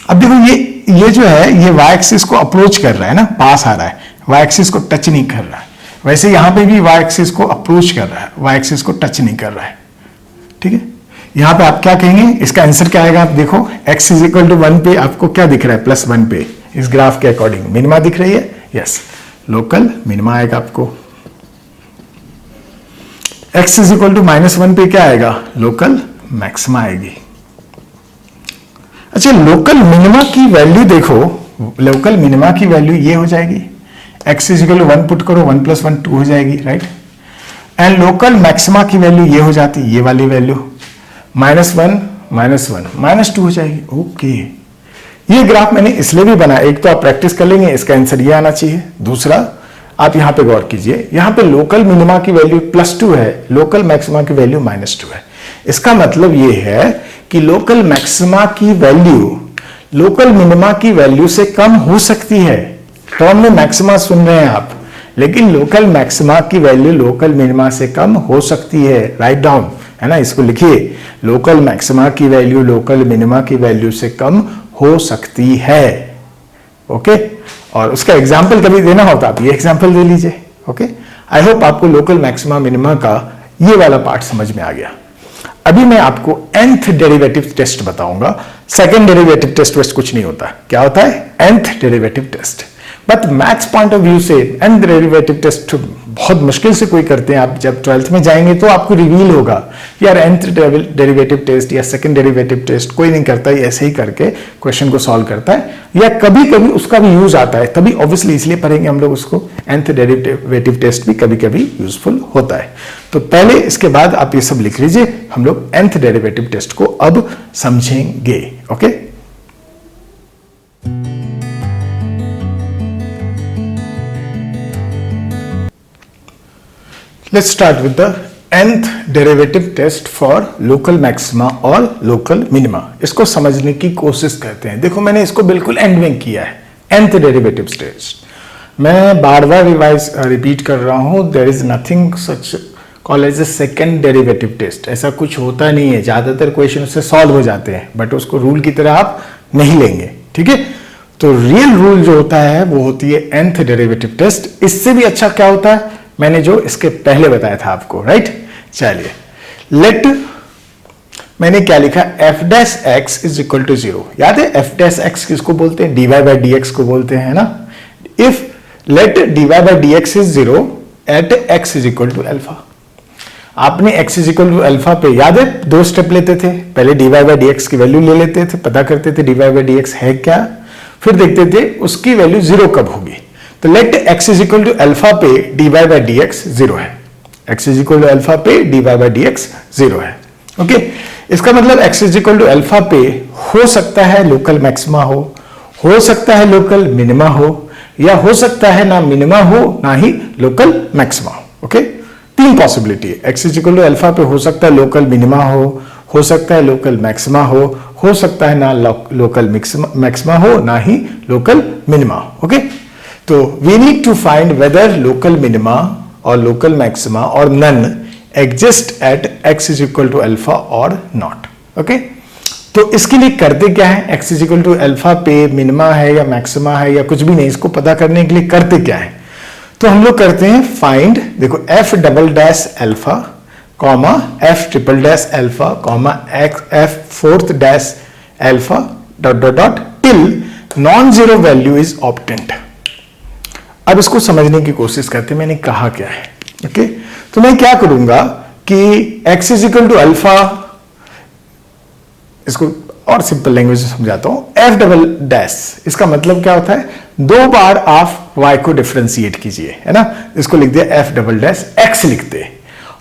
S1: अब देखो, ये जो है, ये y एक्सिस को अप्रोच कर रहा है ना, पास आ रहा है, y एक्सिस को टच नहीं कर रहा है। वैसे यहां पे भी y एक्सिस को अप्रोच कर रहा है, y एक्सिस को टच नहीं कर रहा है। ठीक है, यहां पे आप क्या कहेंगे, इसका आंसर क्या आएगा, आप देखो x इज इक्वल टू 1 पे आपको क्या दिख रहा है, +1 पे, इस ग्राफ के अकॉर्डिंग मिनिमा दिख रही है। यस, लोकल मिनिमा आएगा आपको। x इज इक्वल टू -1 पे क्या आएगा, लोकल मैक्सिमा आएगी। अच्छा, लोकल मिनिमा की वैल्यू देखो, लोकल मिनिमा की वैल्यू ये हो जाएगी, x is equal to 1 put करो, 1 + 1 2 हो जाएगी, राइट। एंड लोकल मैक्सिमा की वैल्यू ये हो जाती, ये वाली वैल्यू, -1 -2 हो जाएगी। ओके, ये ग्राफ मैंने इसलिए भी बनाया, एक तो आप प्रैक्टिस कर लेंगे, इसका आंसर ये आना चाहिए। दूसरा, आप यहां पे गौर कीजिए, यहां पे लोकल मिनिमा की वैल्यू +2 है, लोकल मैक्सिमा की वैल्यू -2 है। इसका मतलब ये है कि लोकल मैक्सिमा की वैल्यू लोकल मिनिमा की वैल्यू से कम हो सकती है। टर्म में मैक्सिमा सुन रहे हैं आप, लेकिन लोकल मैक्सिमा की वैल्यू लोकल मिनिमा से कम हो सकती है। राइट डाउन, है ना, इसको लिखिए, लोकल मैक्सिमा की वैल्यू लोकल मिनिमा की वैल्यू से कम हो सकती है। ओके, और उसका एग्जाम्पल कभी देना हो तो आप ये एग्जाम्पल दे लीजिए। ओके, आई होप आपको लोकल मैक्सिमा मिनिमा का ये वाला पार्ट समझ में आ गया। अभी मैं आपको nth डेरिवेटिव टेस्ट बताऊंगा। सेकंड डेरिवेटिव टेस्ट वेस्ट कुछ नहीं होता, क्या होता है, nth derivative test. But maths point of view से nth डेरिवेटिव टेस्ट बहुत मुश्किल से कोई करते हैं। आप जब 12th में जाएंगे तो आपको रिवील होगा यार nth डेरिवेटिव टेस्ट या सेकंड डेरिवेटिव टेस्ट कोई नहीं करता, ये ऐसे ही करके क्वेश्चन को सॉल्व करता है, या कभी कभी उसका भी यूज आता है, तभी ऑब्वियसली इसलिए पढ़ेंगे हम लोग उसको। nth डेरिवेटिव टेस्ट भी कभी कभी यूजफुल होता है। तो पहले इसके बाद आप ये सब लिख लीजिए, हम लोग nth डेरिवेटिव टेस्ट को अब समझेंगे। Okay, let's start with the nth derivative test for local maxima और local minima। इसको समझने की कोशिश करते हैं। देखो, मैंने इसको बिल्कुल एंड में किया है, nth derivative test। मैं बार बार रिपीट कर रहा हूं, there is nothing such called as a second derivative test। ऐसा कुछ होता नहीं है, ज्यादातर क्वेश्चन उससे सॉल्व हो जाते हैं, बट उसको रूल की तरह आप नहीं लेंगे। ठीक है, तो रियल रूल जो होता है वो होती है nth derivative test। इससे भी अच्छा क्या होता है, मैंने जो इसके पहले बताया था आपको, राइट। चलिए, लेट, मैंने क्या लिखा, f dash x is equal to 0। याद है f डैश x किसको बोलते हैं, dy by dx को बोलते हैं ना। If let dy by dx is 0 at x is equal to alpha. आपने x is equal to alpha पे, याद है, दो स्टेप लेते थे, पहले dy by dx की वैल्यू ले लेते थे, पता करते थे dy by dx है क्या, फिर देखते थे उसकी वैल्यू 0 कब होगी। तो let x is equal to alpha पे dy by dx 0 है, x is equal to alpha पे dy by dx 0 है। ओके, इसका मतलब x is equal to alpha पे हो सकता है लोकल मैक्सिमा हो सकता है लोकल मिनिमा हो, या हो सकता है ना मिनिमा हो ना ही लोकल मैक्सिमा हो। ओके, तीन पॉसिबिलिटी है। x is equal to alpha पे हो सकता है लोकल मिनिमा हो सकता है लोकल मैक्सिमा हो हो सकता है ना लोकल मैक्सिमा हो ना ही लोकल मिनिमा। ओके, तो we need to find whether local minima और लोकल मैक्सिमा और none exist at x is equal to alpha और नॉट। ओके, तो इसके लिए करते क्या है, x is equal to alpha पे मिनिमा है या मैक्सिमा है या कुछ भी नहीं, इसको पता करने के लिए करते क्या है, तो हम लोग करते हैं फाइंड, देखो f double dash alpha comma f triple dash alpha comma f fourth dash alpha dot dot dot till non zero value is obtained. अब इसको समझने की कोशिश करते हैं मैंने कहा क्या है। ओके, तो मैं क्या करूंगा कि x is equal to alpha, इसको और सिंपल लैंग्वेज में समझाता हूं, f डबल डैश, इसका मतलब क्या होता है, दो बार आप y को डिफरेंशिएट कीजिए, है ना, इसको लिख दिया f डबल डैश x लिखते,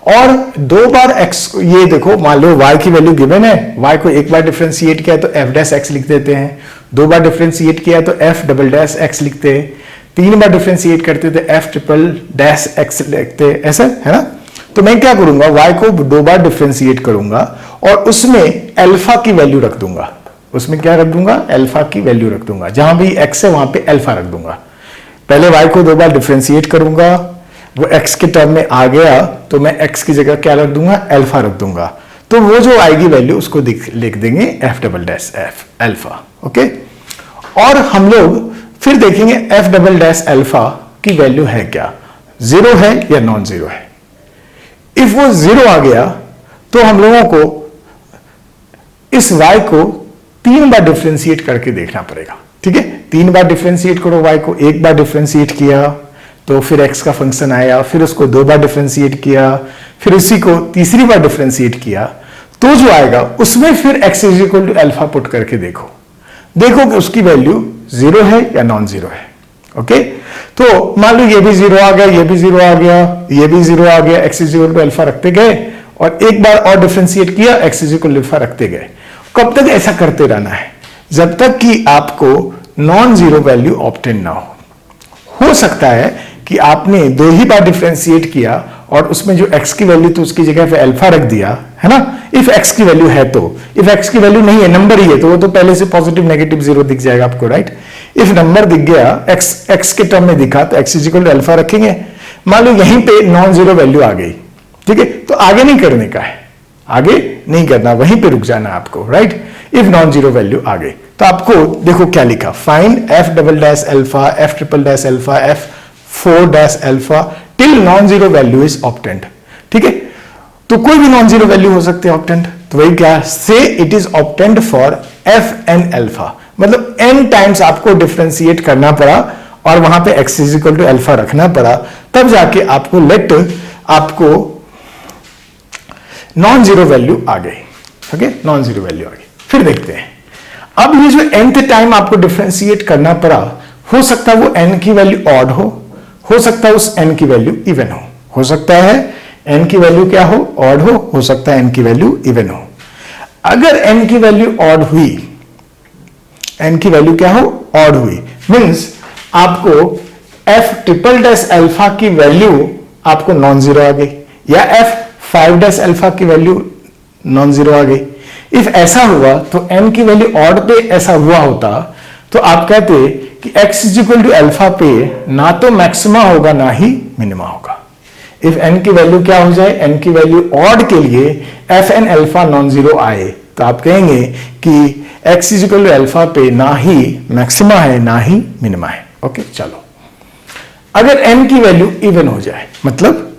S1: और दो बार x, ये देखो मान लो y की वैल्यू गिवन है, y को एक बार डिफरेंशिएट किया तो f डैश x लिख देते हैं, दो बार डिफरेंशिएट किया तो f डबल डैश x लिखते हैं, तीन बार डिफरेंशिएट करते थे f ट्रिपल डैश x लिखते, ऐसा है ना। तो मैं क्या करूंगा, y को दो बार डिफरेंशिएट करूंगा और उसमें अल्फा की वैल्यू रख दूंगा, उसमें क्या रख दूंगा, अल्फा की वैल्यू रख दूंगा, जहां भी x है वहां पे अल्फा रख दूंगा। पहले y को दो बार डिफरेंशिएट करूंगा, वो x के टर्म में आ गया तो मैं x की जगह क्या रख दूंगा, अल्फा रख दूंगा, तो वो जो आएगी वैल्यू उसको लिख देंगे f double dash f alpha. Okay, और हम लोग फिर देखेंगे f डबल डैश अल्फा की वैल्यू है क्या, जीरो है या नॉन जीरो है। इफ वो जीरो आ गया तो हम लोगों को इस y को तीन बार डिफरेंशिएट करके देखना पड़ेगा। ठीक है, तीन बार डिफरेंशिएट करो y को, एक बार डिफरेंशिएट किया तो फिर x का फंक्शन आया, फिर उसको दो बार डिफरेंशिएट किया, फिर इसी को तीसरी बार डिफरेंशिएट किया, तो जो आएगा उसमें फिर x is equal to alpha put करके देखो कि उसकी वैल्यू जीरो है या नॉन जीरो है। ओके, तो मान लो ये भी जीरो आ गया, ये भी जीरो आ गया, ये भी जीरो आ गया, x is equal to alpha रखते गए और एक बार और डिफरेंशिएट किया, x is equal to alpha रखते गए। कब तक ऐसा करते रहना है, जब तक कि आपको नॉन जीरो वैल्यू ऑब्टेन ना हो सकता है कि आपने दो ही बार डिफरेंशिएट किया और उसमें जो x की वैल्यू तो उसकी जगह पे अल्फा रख दिया, है ना, इफ x की वैल्यू है तो, इफ x की वैल्यू नहीं है, नंबर ही है, तो वो तो पहले से पॉजिटिव नेगेटिव जीरो दिख जाएगा आपको, राइट। इफ नंबर दिख गया, x के टर्म में दिखा तो x is equal to alpha रखेंगे। मान लो यहीं पे नॉन जीरो वैल्यू आ गई, ठीक है, तो आगे नहीं करने का है, आगे नहीं करना, वहीं पे रुक जाना आपको, right. If non zero value आ गई तो आपको देखो क्या लिखा, find f double dash alpha, f triple dash alpha, f four dash alpha till non zero value is obtained. ठीक है, तो कोई भी नॉन जीरो वैल्यू हो सकते हैं ऑब्टेन्ड, तो वही क्या, से it is obtained for f n alpha, मतलब n टाइम्स आपको डिफरेंशिएट करना पड़ा और वहां पे x is equal to alpha रखना पड़ा, तब जाके आपको आपको नॉन जीरो वैल्यू आ गई। ओके, नॉन जीरो वैल्यू आ गई। फिर देखते हैं, अब ये जो nth टाइम आपको डिफरेंशिएट करना पड़ा, हो सकता है वो n की वैल्यू ऑड हो सकता है उस n की वैल्यू इवन हो सकता है n की वैल्यू क्या ऑड हो सकता है n की वैल्यू इवन हो। अगर n की वैल्यू ऑड हुई, n की वैल्यू क्या ऑड हुई, मींस आपको f ट्रिपल डैश अल्फा की वैल्यू आपको नॉन जीरो आ गई, या f फाइव डैश अल्फा की वैल्यू नॉन जीरो आ गई। इफ ऐसा हुआ तो n की वैल्यू ऑड पे ऐसा हुआ होता तो आप कहते कि x is equal to alpha पे ना तो मैक्सिमा होगा ना ही मिनिमा होगा। इफ n की वैल्यू क्या हो जाए, n की वैल्यू ऑड के लिए f n alpha non zero आए तो आप कहेंगे कि x is equal to alpha पे ना ही मैक्सिमा है ना ही मिनिमा है। ओके, चलो अगर n की वैल्यू इवन हो जाए, मतलब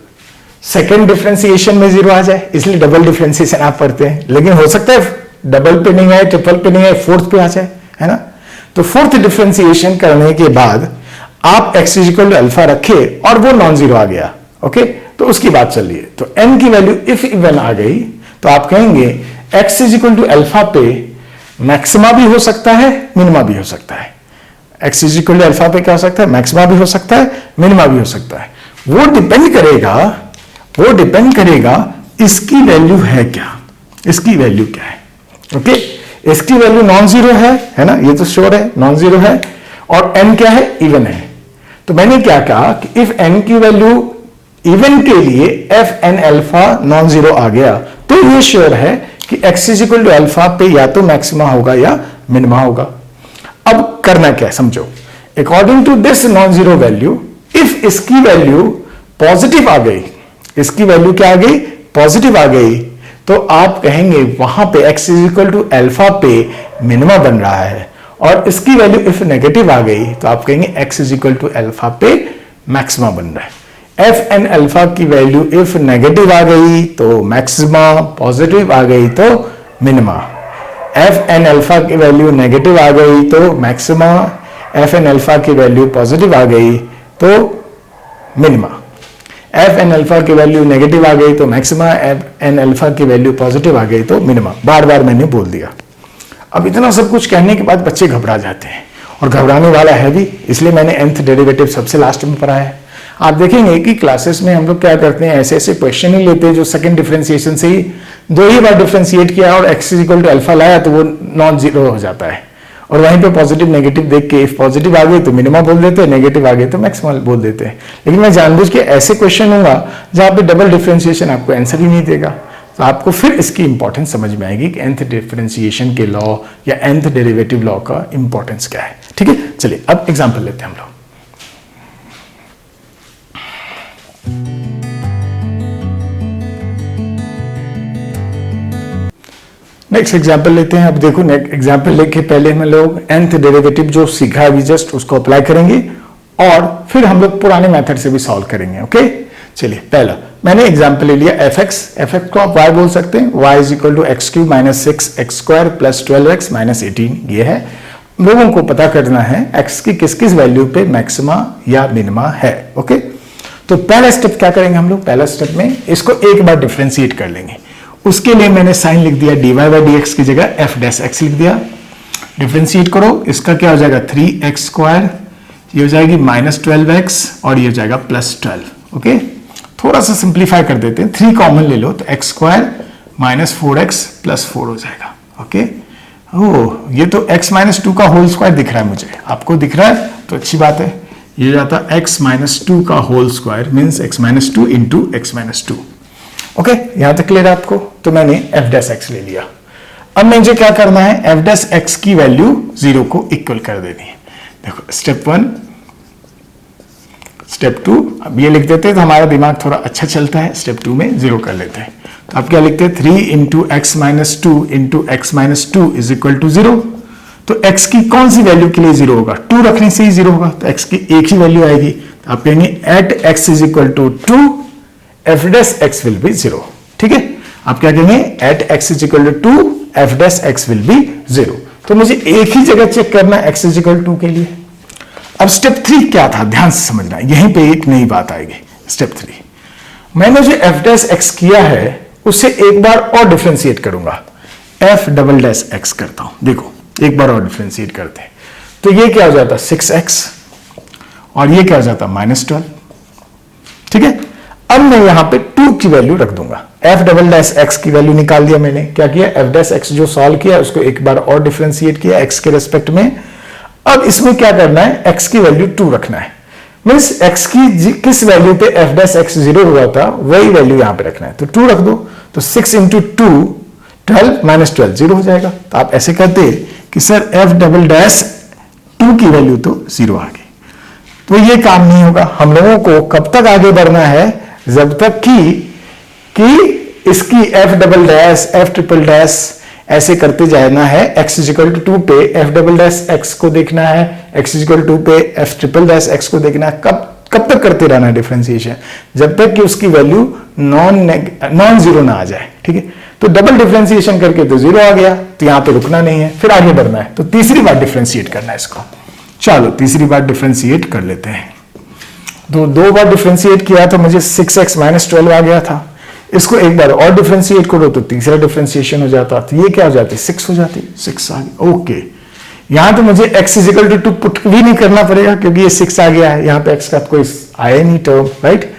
S1: सेकेंड डिफरेंशिएशन में जीरो आ जाए, इसलिए डबल डिफरेंशिएशन आप पढ़ते हैं, लेकिन हो सकता है डबल पे नहीं आए, ट्रिपल पे नहीं आए, फोर्थ पे आ जाए, है ना। तो फोर्थ डिफरेंशिएशन करने के बाद आप x is equal to alpha रखे और वो नॉन जीरो आ गया। ओके, तो उसकी बात चल रही है, तो n की वैल्यू इफ इवन आ गई तो आप कहेंगे x is equal to alpha पे मैक्सिमा भी हो सकता है, मिनिमा भी हो सकता है। x is equal to alpha पे क्या हो सकता है, मैक्सिमा भी हो सकता है, मिनिमा भी हो सकता है। वो डिपेंड करेगा इसकी वैल्यू है क्या, इसकी वैल्यू क्या है। ओके, इसकी वैल्यू नॉन जीरो है ना, ये तो श्योर है नॉन जीरो है, और n क्या है, इवन है। तो मैंने क्या कहा कि इफ n की वैल्यू इवन के लिए f n alpha non zero आ गया तो ये श्योर है कि x is equal to alpha पे या तो मैक्सिमा होगा या मिनिमा होगा। अब करना क्या है समझो, according to this non zero value, if इसकी वैल्यू पॉजिटिव आ गई, इसकी वैल्यू क्या आ गई, पॉजिटिव आ गई, तो आप कहेंगे वहां पे x is equal to alpha पे मिनिमा बन रहा है, और इसकी वैल्यू इफ नेगेटिव आ गई तो आप कहेंगे x is equal to alpha पे मैक्सिमा बन रहा है। एफ एन अल्फा की वैल्यू इफ नेगेटिव आ गई तो मैक्सिमा, पॉजिटिव आ गई तो मिनिमा। एफ एन अल्फा की वैल्यू नेगेटिव आ गई तो मैक्सिमा, एफ एन अल्फा की वैल्यू पॉजिटिव आ गई तो मिनिमा। एफ एन अल्फा की वैल्यू नेगेटिव आ गई तो मैक्सिमा, एफ एन अल्फा की वैल्यू पॉजिटिव आ गई तो मिनिमा। बार बार मैंने बोल दिया। अब इतना सब कुछ कहने के बाद बच्चे घबरा जाते हैं, और घबराने वाला है भी, इसलिए मैंने nth डेरिवेटिव सबसे लास्ट में पढ़ा है। आप देखेंगे कि क्लासेस में हम लोग क्या करते हैं, ऐसे ऐसे क्वेश्चन ही लेते हैं जो सेकंड डिफरेंशिएशन से ही 2 ही बार डिफरेंशिएट किया और x इक्वल टू अल्फा लाया तो वो नॉन जीरो हो जाता है, और वहीं पे पॉजिटिव नेगेटिव देख के इफ पॉजिटिव आ गई तो मिनिमा बोल देते हैं, नेगेटिव आ गई तो मैक्सिमा बोल देते हैं। लेकिन मैं जानबूझ के ऐसे क्वेश्चन लूंगा जहां पे डबल डिफरेंशिएशन आपको आंसर ही नहीं देगा, तो आपको फिर इसकी इंपॉर्टेंस समझ में आएगी कि nth डिफरेंशिएशन के लॉ या nth डेरिवेटिव लॉ का इंपॉर्टेंस क्या है। ठीक है, चलिए अब एग्जांपल लेते हैं हम लोग। नेक्स्ट एग्जांपल लेते हैं। अब देखो नेक्स्ट एग्जांपल लेके पहले हम लोग nth डेरिवेटिव जो सीखा है अभी जस्ट उसको अप्लाई करेंगे, और फिर हम लोग पुराने मेथड से भी सॉल्व करेंगे। ओके, चलिए पहला मैंने एग्जांपल ले लिया fx को आप y बोल सकते हैं, y is equal to x cube minus 6x square plus 12x minus 18। ये है, लोगों को पता करना है x की किस किस वैल्यू पे मैक्सिमा या मिनिमा है। ओके, तो पहला स्टेप क्या करेंगे हम लोग, पहला स्टेप में इसको एक बार डिफरेंशिएट कर लेंगे। उसके लिए मैंने साइन लिख दिया, dy बाई dx की जगह f डैश x लिख दिया। डिफरेंशिएट करो, इसका क्या हो जाएगा 3x स्क्वायर, ये हो जाएगी माइनस 12x और ये हो जाएगा प्लस 12। ओके, थोड़ा सा सिंप्लीफाई कर देते हैं, 3 कॉमन ले लो तो x square minus 4x plus 4 हो जाएगा। ओके, ओह ये तो x माइनस 2 का होल स्क्वायर दिख रहा है मुझे, आपको दिख रहा है तो अच्छी बात है। ये जाता है x माइनस 2 का whole square means x minus 2 into x minus 2। Okay, यहां तक क्लियर है आपको, तो मैंने f डैश x ले लिया। अब मुझे क्या करना है, f डैश x की वैल्यू 0 को इक्वल कर देनी है। देखो स्टेप 1, स्टेप 2, अब ये लिख देते हैं तो हमारा दिमाग थोड़ा अच्छा चलता है। स्टेप 2 में 0 कर लेते हैं, तो आप क्या लिखते हैं 3 into x minus 2 into x minus 2 is equal to 0। तो x की कौन सी वैल्यू के लिए 0 होगा, 2 रखने से ही 0 होगा, तो x की एक ही वैल्यू आएगी, तो आप कहेंगे at x is equal to 2 f dash x will be 0। ठीक है, आप क्या कहेंगे at x is equal to 2 f dash x will be 0। तो मुझे एक ही जगह चेक करना है x इज इक्वल टू के लिए। अब स्टेप 3 क्या था, ध्यान से समझना, यहीं पे एक नई बात आएगी। स्टेप 3 मैंने जो f डैश x किया है उससे एक बार और डिफरेंशिएट करूंगा, f डबल डैश x करता हूं। देखो एक बार और डिफरेंशिएट करते हैं, तो ये क्या हो जाता 6x और ये क्या हो जाता माइनस 12। ठीक है, अब मैं यहां पे 2 की वैल्यू रख दूंगा, f डबल डैश x की वैल्यू निकाल दिया मैंने। क्या किया, f डैश x जो सॉल्व किया उसको एक बार और डिफरेंशिएट किया x के रेस्पेक्ट में। अब इसमें क्या करना है, x की वैल्यू 2 रखना है, मींस x की किस वैल्यू पे f डैश x 0 हुआ था वही वैल्यू यहां पे रखना है, तो 2 रख दो। तो 6 इंटू 2 12 माइनस 12 0 हो जाएगा। तो आप ऐसे कहते कि सर f डबल डैश 2 की वैल्यू तो 0 आ गई, तो ये काम नहीं होगा। हम लोगों को कब तक आगे बढ़ना है, जब तक कि इसकी f double dash f triple dash ऐसे करते जाना है। x इज इक्वल टू 2 पे f डबल डैश x को देखना है, x इज इक्वल टू 2 पे f ट्रिपल डैश x को देखना है। कब तक करते रहना है डिफरेंशिएशन, जब तक कि उसकी वैल्यू नॉन जीरो ना आ जाए। ठीक है, तो डबल डिफरेंशिएशन करके तो 0 आ गया, तो यहां पे रुकना नहीं है, फिर आगे बढ़ना है। तो तीसरी बार डिफरेंशिएट करना है इसको। चलो तीसरी बार डिफरेंशिएट कर लेते हैं। तो 2 बार डिफरेंशिएट किया तो मुझे 6x माइनस 12 आ गया था, इसको एक बार और डिफरेंशिएट करो तो तीसरा डिफरेंशिएशन हो जाता, तो ये क्या हो जाती 6 हो जाती, 6 आ गई। ओके, यहां तो मुझे x is equal to 2 put भी नहीं करना पड़ेगा क्योंकि ये 6 आ गया है, यहां पे x का कोई आया नहीं टर्म, राइट।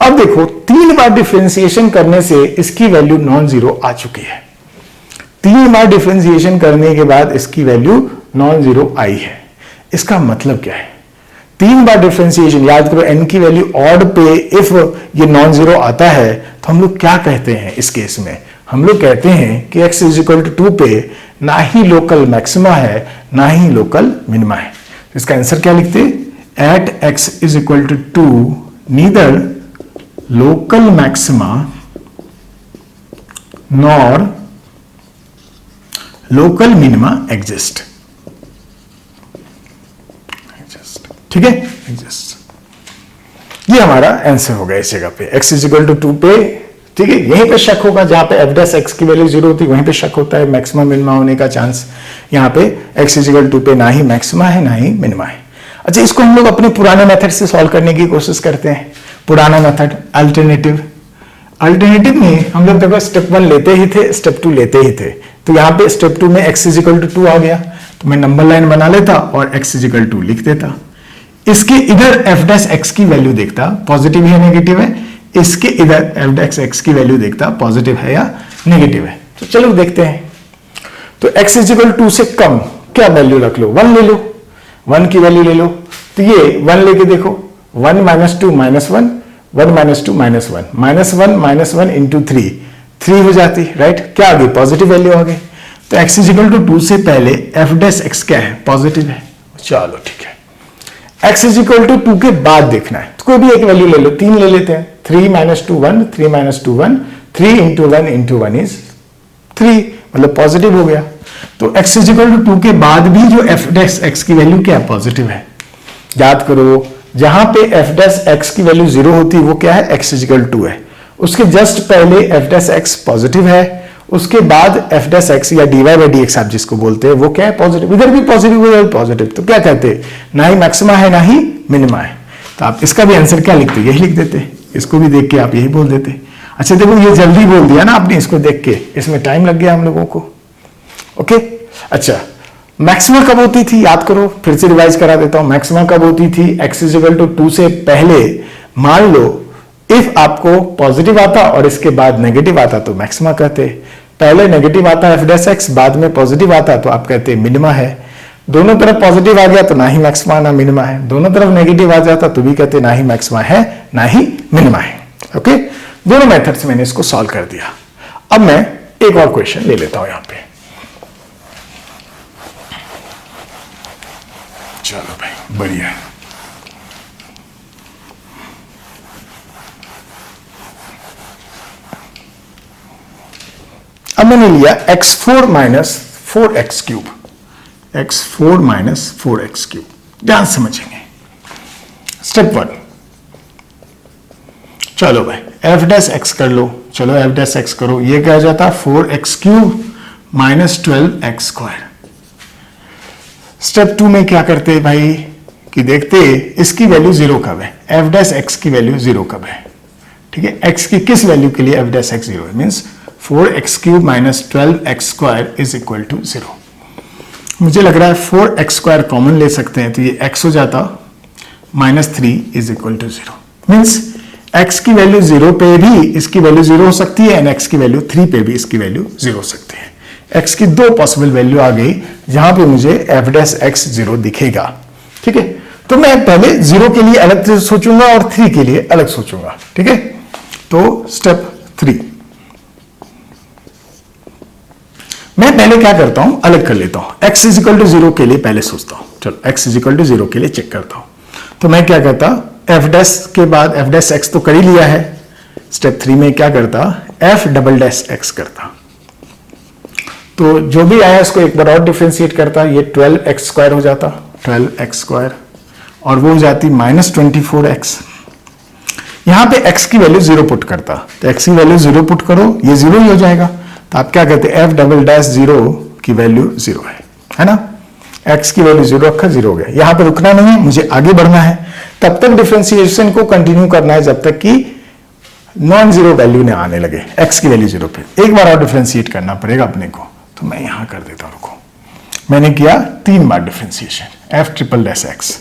S1: अब देखो 3 बार डिफरेंशिएशन करने से इसकी वैल्यू नॉन जीरो आ चुकी है। 3 बार डिफरेंशिएशन करने के बाद इसकी वैल्यू नॉन जीरो आई है। इसका मतलब क्या है, 3 बार डिफरेंशिएशन, याद करो n की वैल्यू ऑड पे इफ ये नॉन जीरो आता है तो हम लोग क्या कहते हैं इस केस में, हम लोग कहते हैं कि x इज इक्वल टू 2 पे ना ही लोकल मैक्सिमा है ना ही लोकल मिनिमा है। इसका आंसर क्या लिखते हैं? At x is equal to 2 neither local maxima nor local minima exist. ठीक है, एग्जिस्ट। ये हमारा आंसर होगा इस जगह पे x इज इक्वल टू 2 पे। ठीक है, यहीं पे शक होगा जहां पे f डैश x की वैल्यू 0 होती है, वहीं पे शक होता है मैक्सिमम मिनिमा होने का चांस। यहां पे x इज इक्वल टू पे ना ही मैक्सिमा है ना ही मिनिमा है। अच्छा, इसको हम लोग अपने पुराने मेथड से सॉल्व करने की कोशिश करते हैं। पुराना मेथड अल्टरनेटिव में हम लोग देखो स्टेप 1 लेते ही थे, स्टेप 2 लेते ही थे। तो यहाँ पे स्टेप 2 में x इज इक्वल टू 2 आ गया, तो मैं नंबर लाइन बना लेता और x इज इक्वल टू लिख देता। इसके इधर f डैश x की वैल्यू देखता पॉजिटिव है नेगेटिव है, इसके इधर f डैश x की वैल्यू देखता पॉजिटिव है या नेगेटिव है। तो चलो देखते हैं। तो x इज इक्वल 2 से कम क्या वैल्यू रख लो? 1 ले लो, 1 की वैल्यू ले लो। तो ये 1 लेके देखो, 1 minus 2 minus 1, 1 minus 2 minus 1, minus 1 into 3 हो जाती, राइट? क्या आ गई? पॉजिटिव वैल्यू आ गई। तो x इज इक्वल टू 2 से पहले f डैश x क्या है? पॉजिटिव है। चलो ठीक है, x इज इक्वल टू 2 के बाद देखना है, तो कोई भी एक वैल्यू ले लो। 3 ले लेते हैं, 3 माइनस 2 1, 3 माइनस 2 1, 3 इंटू 1 इज 3, मतलब पॉजिटिव हो गया। तो x इज इक्वल टू 2 के बाद भी जो f डैश x की वैल्यू क्या है? पॉजिटिव है। याद करो, जहां पे f डैश x की वैल्यू 0 होती है वो क्या है? x इज इक्वल 2 है। उसके जस्ट पहले f डैश x पॉजिटिव है, उसके बाद f डैश x या dy बाई dx आप जिसको बोलते हैं वो क्या है? पॉजिटिव। इधर भी पॉजिटिव उधर भी पॉजिटिव, तो क्या कहते हैं? ना ही मैक्सिमा है ना ही मिनिमा है। तो आप इसका भी आंसर क्या लिखते? यही लिख देते। इसको भी देख के आप यही बोल देते। अच्छा देखो, ये जल्दी बोल दिया ना आपने इसको देख के, इसमें टाइम लग गया हम लोगों को। ओके, अच्छा मैक्सिमा कब होती थी? याद करो, फिर से रिवाइज करा देता हूं। मैक्सिमा कब होती थी? x इज इक्वल टू 2 से पहले मान लो इफ आपको पॉजिटिव आता और इसके बाद नेगेटिव आता तो मैक्सिमा कहते। पहले नेगेटिव आता f डैश x, बाद में पॉजिटिव आता तो आप कहते मिनिमा है। दोनों तरफ पॉजिटिव आ गया तो ना ही मैक्सिमा ना मिनिमा है, दोनों तरफ नेगेटिव आ जाता तो भी कहते ना ही मैक्सिमा है ना ही मिनिमा है। ओके, दोनों मेथड से मैंने इसको सॉल्व कर दिया। अब मैं एक और क्वेश्चन ले लेता हूं यहां पे। चलो भाई, बढ़िया। अब मैंने लिया x4 minus 4x cube, x4 minus 4x cube. ध्यान समझेंगे। स्टेप 1, चलो भाई f डैश x कर लो। चलो f डैश x करो, ये क्या हो जाता है? 4x cube minus 12x square. Step 2 में क्या करते हैं भाई कि देखते इसकी वैल्यू 0 कब है, f डैश x की वैल्यू 0 कब है। ठीक है, x की किस वैल्यू के लिए f डैश x 0 है? Means 4x cube minus 12x square is equal to 0। मुझे लग रहा है 4x स्क्वायर कॉमन ले सकते हैं, तो ये x हो जाता -3 is equal to 0। Means x की वैल्यू 0 पे भी इसकी वैल्यू 0 हो सकती है एंड x की वैल्यू 3 पे भी इसकी वैल्यू 0 हो सकती है। x की 2 पॉसिबल वैल्यू आ गई जहां पे मुझे f डैश x 0 दिखेगा। ठीक है, तो मैं पहले 0 के लिए अलग से सोचूंगा और 3 के लिए अलग सोचूंगा। ठीक है, तो स्टेप 3 मैं पहले क्या करता हूं, अलग कर लेता हूं। x इज इक्वल टू 0 के लिए पहले सोचता हूं। चलो x इज इक्वल टू 0 के लिए चेक करता हूं। तो मैं क्या करता, f डैश के बाद f डैश x तो कर ही लिया है। स्टेप 3 में क्या करता, f डबल डैश x करता। तो जो भी आया उसको एक बार और डिफरेंशिएट करता, ये 12x स्क्वायर हो जाता, 12x स्क्वायर, और वो हो जाती -24x। यहां पे x की वैल्यू 0 पुट करता, तो x की वैल्यू 0 पुट करो, ये 0 ही हो जाएगा। तो आप क्या कहते हैं, f डबल डैश 0 की वैल्यू 0 है ना। x की वैल्यू 0 रखा, 0 हो गया। यहां पर रुकना नहीं है, मुझे आगे बढ़ना है। तब तक डिफरेंशिएशन को कंटिन्यू करना है जब तक कि नॉन जीरो वैल्यू ने आने लगे, x की वैल्यू 0 पे। एक बार और डिफरेंशिएट करना पड़ेगा अपने को, तो मैं यहां कर देता हूं। रुको, मैंने किया 3 बार differentiation f triple dash x।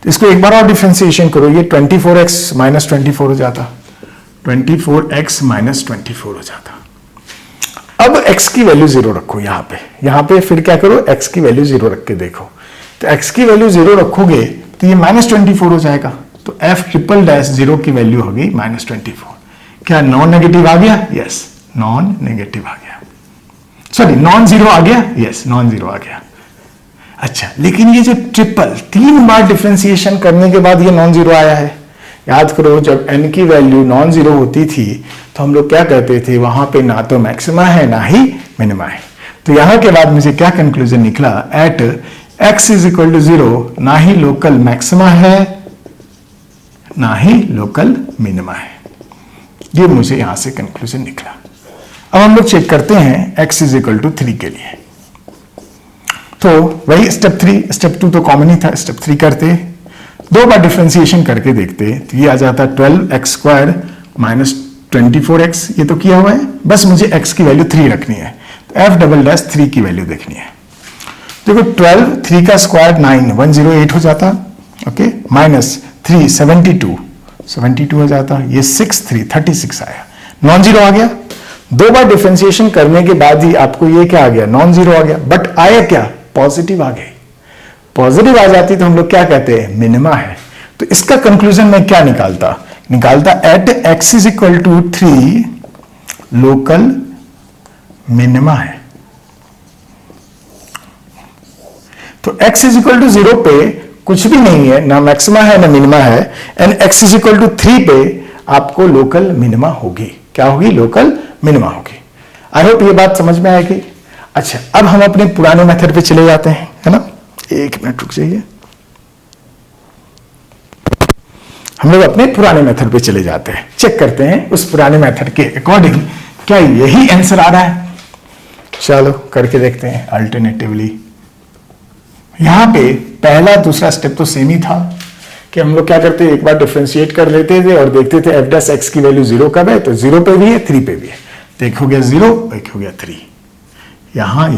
S1: तो इसको एक बार और डिफरेंशिएशन करो, ये 24x माइनस 24 हो जाता, 24x माइनस 24 हो जाता। अब x की वैल्यू 0 रखो यहां पे फिर क्या करो, x की वैल्यू 0 रख के देखो। तो x की वैल्यू 0 रखोगे तो ये -24 हो जाएगा। तो f ट्रिपल डैश 0 की वैल्यू होगी -24। क्या नॉन नेगेटिव आ गया? यस, नॉन नेगेटिव आ गया, सॉरी नॉन जीरो आ गया, यस नॉन जीरो आ गया। अच्छा, लेकिन ये जो ट्रिपल 3 बार डिफरेंशिएशन करने के बाद ये नॉन जीरो आया है। याद करो, जब n की वैल्यू नॉन जीरो होती थी तो हम लोग क्या कहते थे, वहां पे ना तो मैक्सिमा है ना ही मिनिमा है। तो यहां के बाद मुझे क्या कंक्लूजन निकला, at x is equal to 0 ना ही लोकल मैक्सिमा है ना ही लोकल मिनिमा है। ये मुझे यहां से कंक्लूजन निकला। अब हम लोग चेक करते हैं x इज इक्वल टू 3 के लिए। तो वही स्टेप 3, स्टेप 2 तो कॉमन ही था, स्टेप 3 करते, 2 बार डिफरेंशिएशन करके देखते, तो ये आ जाता 12x² माइनस 24x, ये तो किया हुआ है, बस मुझे x की वैल्यू 3 रखनी है। तो f" 3 की वैल्यू देखनी है। देखो 12, 3 का स्क्वायर 9, 108 हो जाता, ओके, माइनस 3 72 हो जाता, ये 6 3 36 आया, नॉन जीरो आ गया। 2 बार डिफरेंशिएशन करने के बाद ही आपको ये क्या आ गया, नॉन जीरो आ गया, बट आया क्या, पॉजिटिव आ गई। पॉजिटिव आ जाती तो हम लोग क्या कहते हैं, मिनिमा है। तो इसका कंक्लूजन में क्या निकालता at x is equal to 3 local minima है। तो x इज इक्वल टू 0 पे कुछ भी नहीं है, ना मैक्सिमा है ना मिनिमा है, and x is equal to 3 पे आपको लोकल मिनिमा होगी। क्या होगी, लोकल मिनिमा होगी। आई होप ये बात समझ में आएगी। अच्छा, अब हम अपने पुराने मेथड पे चले जाते हैं, है ना, 1 मिनट रुक जाइए। हम लोग अपने पुराने मेथड पे चले जाते हैं, चेक करते हैं उस पुराने मेथड के अकॉर्डिंग क्या यही आंसर आ रहा है। चलो करके देखते हैं अल्टरनेटिवली। यहां पे पहला दूसरा स्टेप तो सेम ही था कि हम लोग क्या करते, एक बार डिफरेंशिएट कर लेते थे और देखते थे f' की वैल्यू 0 कब है, तो 0 पे भी है 3 पे भी है। तो एक हो गया 0, एक हो गया 3, यहां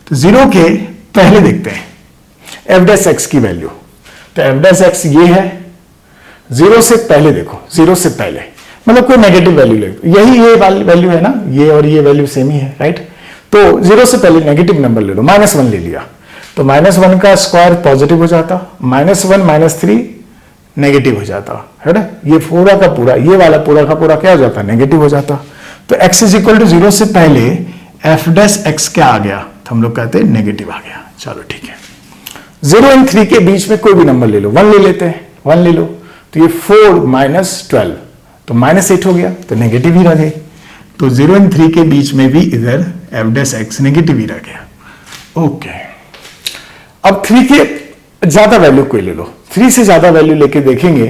S1: तो 0 के पहले देखते हैं f' की वैल्यू। तो f' ये है, 0 से पहले देखो, 0 से पहले मतलब कोई नेगेटिव वैल्यू ले, यही ये वाली वैल्यू है ना, ये और ये वैल्यू सेम ही है, राइट। तो 0 से पहले नेगेटिव नंबर ले लो, -1 ले लिया, तो -1 का स्क्वायर पॉजिटिव हो जाता, -1 -3 नेगेटिव हो जाता, है ना। ये पूरा का पूरा, ये वाला पूरा का पूरा क्या हो जाता, नेगेटिव हो जाता। तो x इज इक्वल टू 0 से पहले f' क्या आ गया, तो हम लोग कहते हैं नेगेटिव आ गया। चलो ठीक है, 0 और 3 के बीच में कोई भी नंबर ले लो, 1 ले लेते हैं, 1 ले लो, तो ये 4 - 12 तो -8 हो गया, तो नेगेटिव ही रह गई। तो 0 और 3 के बीच में भी इधर f' नेगेटिव ही रह गया। ओके, अब 3 के ज्यादा वैल्यू कोई ले लो, 3 से ज्यादा वैल्यू लेके देखेंगे।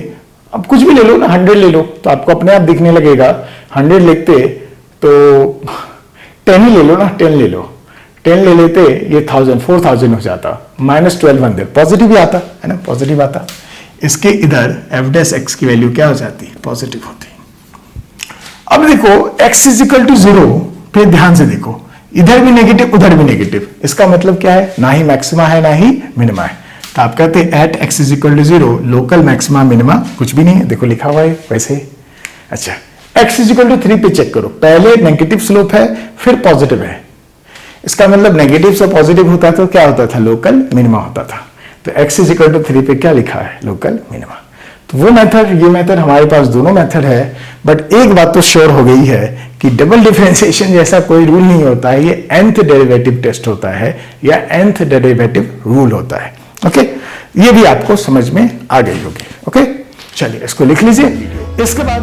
S1: अब कुछ भी ले लो ना, 100 ले लो, तो आपको अपने आप दिखने लगेगा। 100 लिखते तो 10 ही ले लो ना, 10 ले लो, 10 ले लेते, ये 1000 4000 हो जाता, -12 अंदर पॉजिटिव ही आता है ना, पॉजिटिव आता। इसके इधर f' की वैल्यू क्या हो जाती, पॉजिटिव होती। अब देखो x इज इक्वल टू 0 पे ध्यान से देखो, इधर भी नेगेटिव उधर भी नेगेटिव, इसका मतलब क्या है, ना ही मैक्सिमा है ना ही मिनिमा है। तो आप कहते हैं at x is equal to 0 local maxima minima कुछ भी नहीं है, देखो लिखा हुआ है वैसे ही। अच्छा, x इज इक्वल टू 3 पे चेक करो, पहले नेगेटिव स्लोप है फिर पॉजिटिव है, इसका मतलब नेगेटिव से पॉजिटिव होता तो क्या होता था, लोकल मिनिमा होता था। तो x इज इक्वल टू 3 पे क्या लिखा है, लोकल मिनिमा। तो वो मेथड, ये मेथड, हमारे पास दोनों मेथड है, बट एक बात तो श्योर हो गई है कि डबल डिफरेंशिएशन जैसा कोई रूल नहीं होता है, ये nth डेरिवेटिव टेस्ट होता है या nth डेरिवेटिव रूल होता है। ओके, ये भी आपको समझ में आ गई होगी। ओके, चलिए इसको लिख लीजिए, इसके बाद